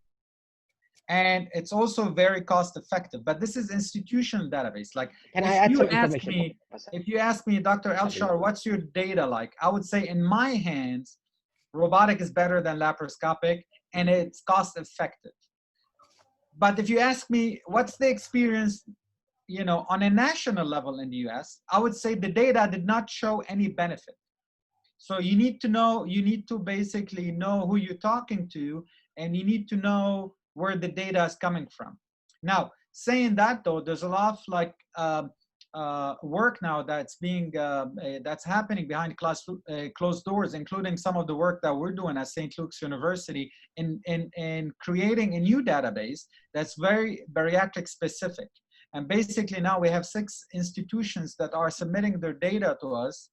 S4: And it's also very cost effective, but this is institutional database. Like, if you ask me, Dr. Elshar, what's your data like? I would say in my hands, robotic is better than laparoscopic, and it's cost effective. But if you ask me, what's the experience, you know, on a national level in the US, I would say the data did not show any benefit. So you need to basically know who you're talking to, and you need to know where the data is coming from. Now, saying that though, there's a lot of like work now that's happening behind closed doors, including some of the work that we're doing at St. Luke's University in creating a new database that's very bariatric specific. And basically now we have 6 institutions that are submitting their data to us.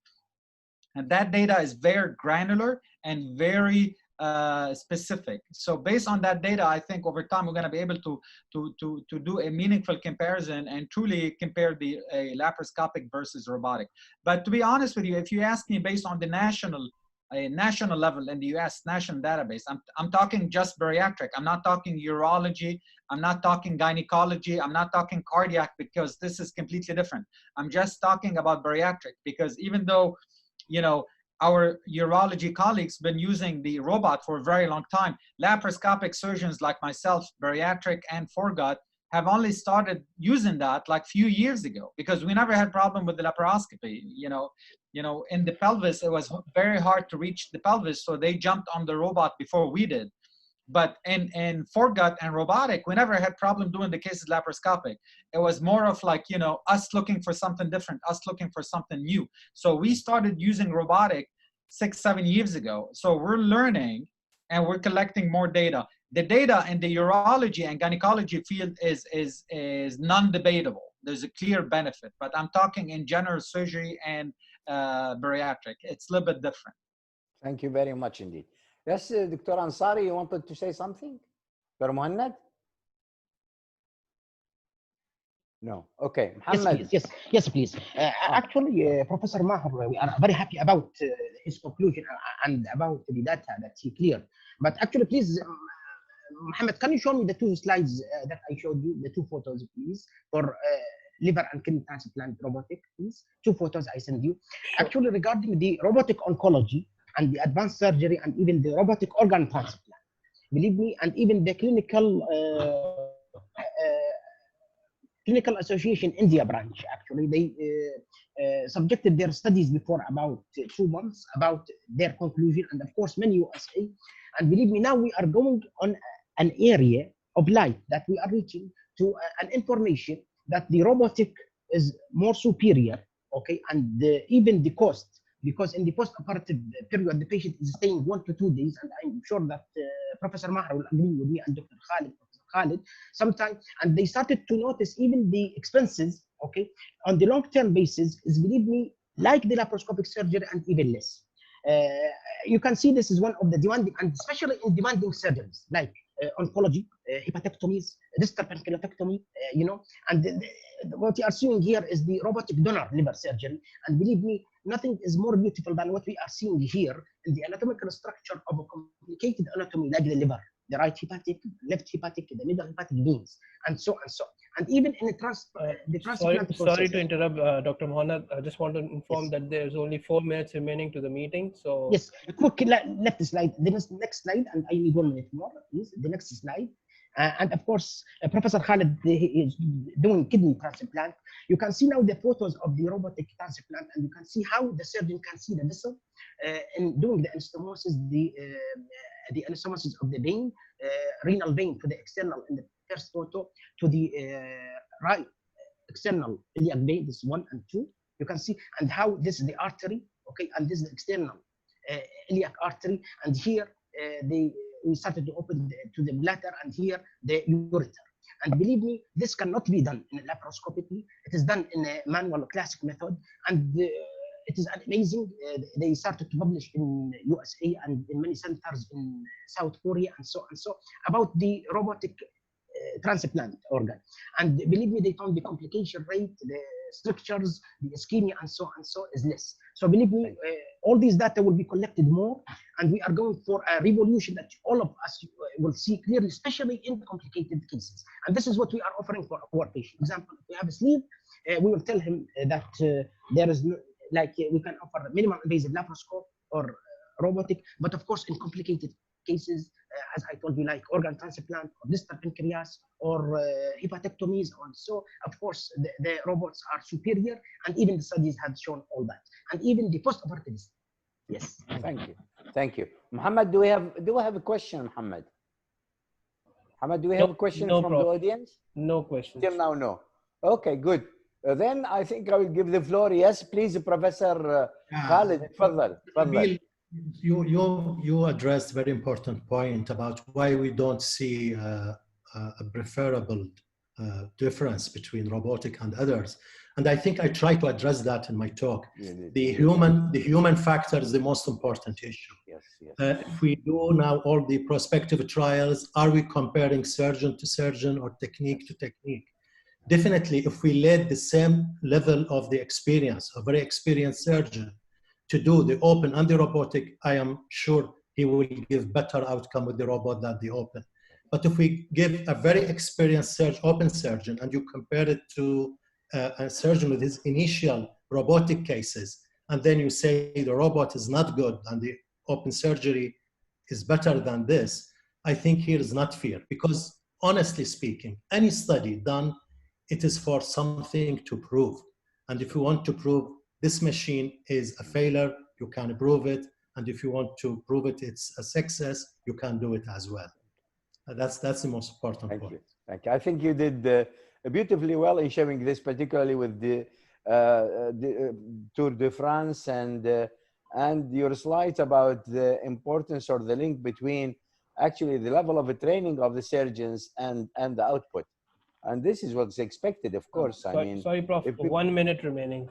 S4: And that data is very granular and very specific. So based on that data, I think over time we're going to be able to do a meaningful comparison and truly compare the laparoscopic versus robotic. But to be honest with you, if you ask me based on the national level in the US, national database, I'm talking just bariatric. I'm not talking urology. I'm not talking gynecology. I'm not talking cardiac, because this is completely different. I'm just talking about bariatric, because even though, you know, our urology colleagues been using the robot for a very long time, laparoscopic surgeons like myself, bariatric and foregut, have only started using that like few years ago, because we never had problem with the laparoscopy. You know, in the pelvis, it was very hard to reach the pelvis, so they jumped on the robot before we did. But in foregut and robotic, we never had problem doing the cases laparoscopic. It was more of like, you know, us looking for something different, us looking for something new. So we started using robotic 6-7 years ago. So we're learning and we're collecting more data. The data in the urology and gynecology field is non-debatable. There's a clear benefit, but I'm talking in general surgery and bariatric. It's a little bit different.
S1: Thank you very much indeed. Yes, Dr. Ansari, you wanted to say something? Dr. Muhannad? No. Okay. Muhammad.
S3: Yes, please. Actually, Professor Maher, we are very happy about his conclusion and about the data that he cleared. But actually, please, Mohammed, can you show me the 2 slides that I showed you, the 2 photos, please, for liver and kidney transplant robotic, please? 2 photos I send you. Sure. Actually, regarding the robotic oncology and the advanced surgery and even the robotic organ transplant, believe me, and even the clinical association India branch, actually, they subjected their studies before about 2 months about their conclusion, and of course many USA. And believe me, now we are going on an area of light that we are reaching to an information that the robotic is more superior, okay, and even the cost, because in the post-operative period, the patient is staying 1 to 2 days, and I'm sure that Professor Maher will agree with me and Dr. Khalid, sometimes, and they started to notice even the expenses, okay, on the long-term basis, is, believe me, like the laparoscopic surgery and even less. You can see this is one of the demanding, and especially in demanding surgeries like oncology, hepatectomies, distal pancreatectomy, and what you are seeing here is the robotic donor liver surgery. And believe me, nothing is more beautiful than what we are seeing here in the anatomical structure of a complicated anatomy like the liver, the right hepatic, left hepatic, the middle hepatic veins, and so and so. And even in the transplant process.
S2: Sorry to interrupt, Dr. Mohanad. I just want to inform that there's only 4 minutes remaining to the meeting. So
S3: yes, quick left slide, the next slide, and I need 1 minute more, please. The next slide. And of course, Professor Khalid is doing kidney transplant. You can see now the photos of the robotic transplant, and you can see how the surgeon can see the vessel in doing the anastomosis, the anastomosis of the vein, renal vein to the external in the first photo, to the right external iliac vein, this 1 and 2. You can see, and how this is the artery, okay, and this is the external iliac artery, and here we started to open to the bladder, and here the ureter. And believe me, this cannot be done in laparoscopically. It is done in a manual classic method, and it is amazing. They started to publish in USA and in many centers in South Korea and so about the robotic transplant organ. And believe me, they found the complication rate, the structures, the ischemia, and so is less. So believe me, all these data will be collected more, and we are going for a revolution that all of us will see clearly, especially in complicated cases. And this is what we are offering for our patient. Example, if we have a sleeve, we will tell him that there is no, we can offer minimum invasive laparoscope or robotic, but of course in complicated cases, as I told you, like organ transplant or distal pancreas or hepatectomies, also, of course, the robots are superior, and even the studies have shown all that, and even the post-operative. Yes.
S1: Thank you. Muhammad, do we have a question, Muhammad? Muhammad, do we have a question from the audience?
S2: No questions.
S1: Till now, no. Okay, good. Then I think I will give the floor. Yes, please, Professor Khalid. Tfaddal.
S6: You addressed a very important point about why we don't see a preferable difference between robotic and others. And I think I try to address that in my talk. The human factor is the most important issue.
S1: Yes.
S6: If we do now all the prospective trials, are we comparing surgeon to surgeon or technique to technique? Definitely, if we let the same level of the experience, a very experienced surgeon, to do the open and the robotic, I am sure he will give better outcome with the robot than the open. But if we give a very experienced open surgeon and you compare it to a surgeon with his initial robotic cases, and then you say the robot is not good and the open surgery is better than this, I think here is not fair, because honestly speaking, any study done, it is for something to prove. And if you want to prove this machine is a failure, you can prove it. And if you want to prove it, it's a success, you can do it as well. That's the most important point.
S1: Thank you. I think you did beautifully well in showing this, particularly with the Tour de France and your slides about the importance or the link between actually the level of training of the surgeons and the output. And this is what's expected, of course.
S2: Sorry, Prof. 1 minute remaining.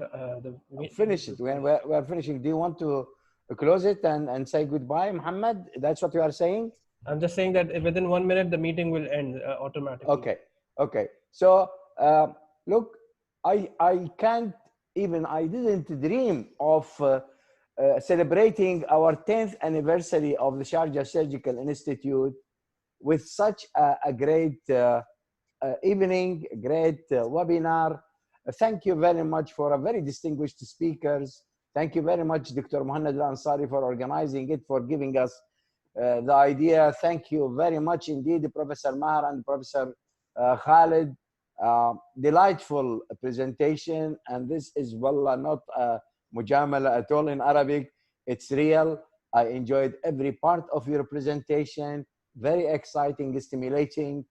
S1: Finish it. We're finishing. Do you want to close it and say goodbye, Muhammad? That's what you are saying?
S2: I'm just saying that within 1 minute, the meeting will end automatically.
S1: Okay. So, look, I didn't dream of celebrating our 10th anniversary of the Sharjah Surgical Institute with such a great evening, great webinar. Thank you very much for a very distinguished speakers. Thank you very much, Dr. Mohanad Al-Ansari, for organizing it, for giving us the idea. Thank you very much indeed, Professor Maher and Professor Khalid. Delightful presentation, and this is wallah not mujamala at all in Arabic. It's real. I enjoyed every part of your presentation. Very exciting, stimulating,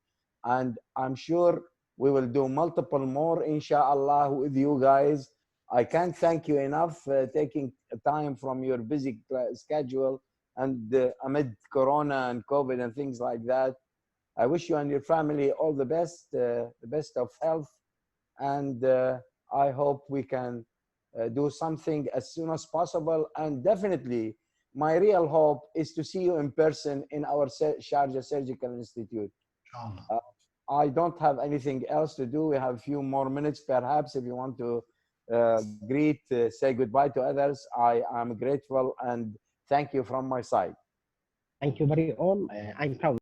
S1: and I'm sure We will do multiple more, inshallah, with you guys. I can't thank you enough taking time from your busy schedule and amid Corona and COVID and things like that. I wish you and your family all the best of health, and I hope we can do something as soon as possible. And definitely, my real hope is to see you in person in our Sharjah Surgical Institute. I don't have anything else to do. We have a few more minutes, perhaps, if you want to greet, say goodbye to others. I am grateful and thank you from my side.
S3: Thank you very all. I'm proud.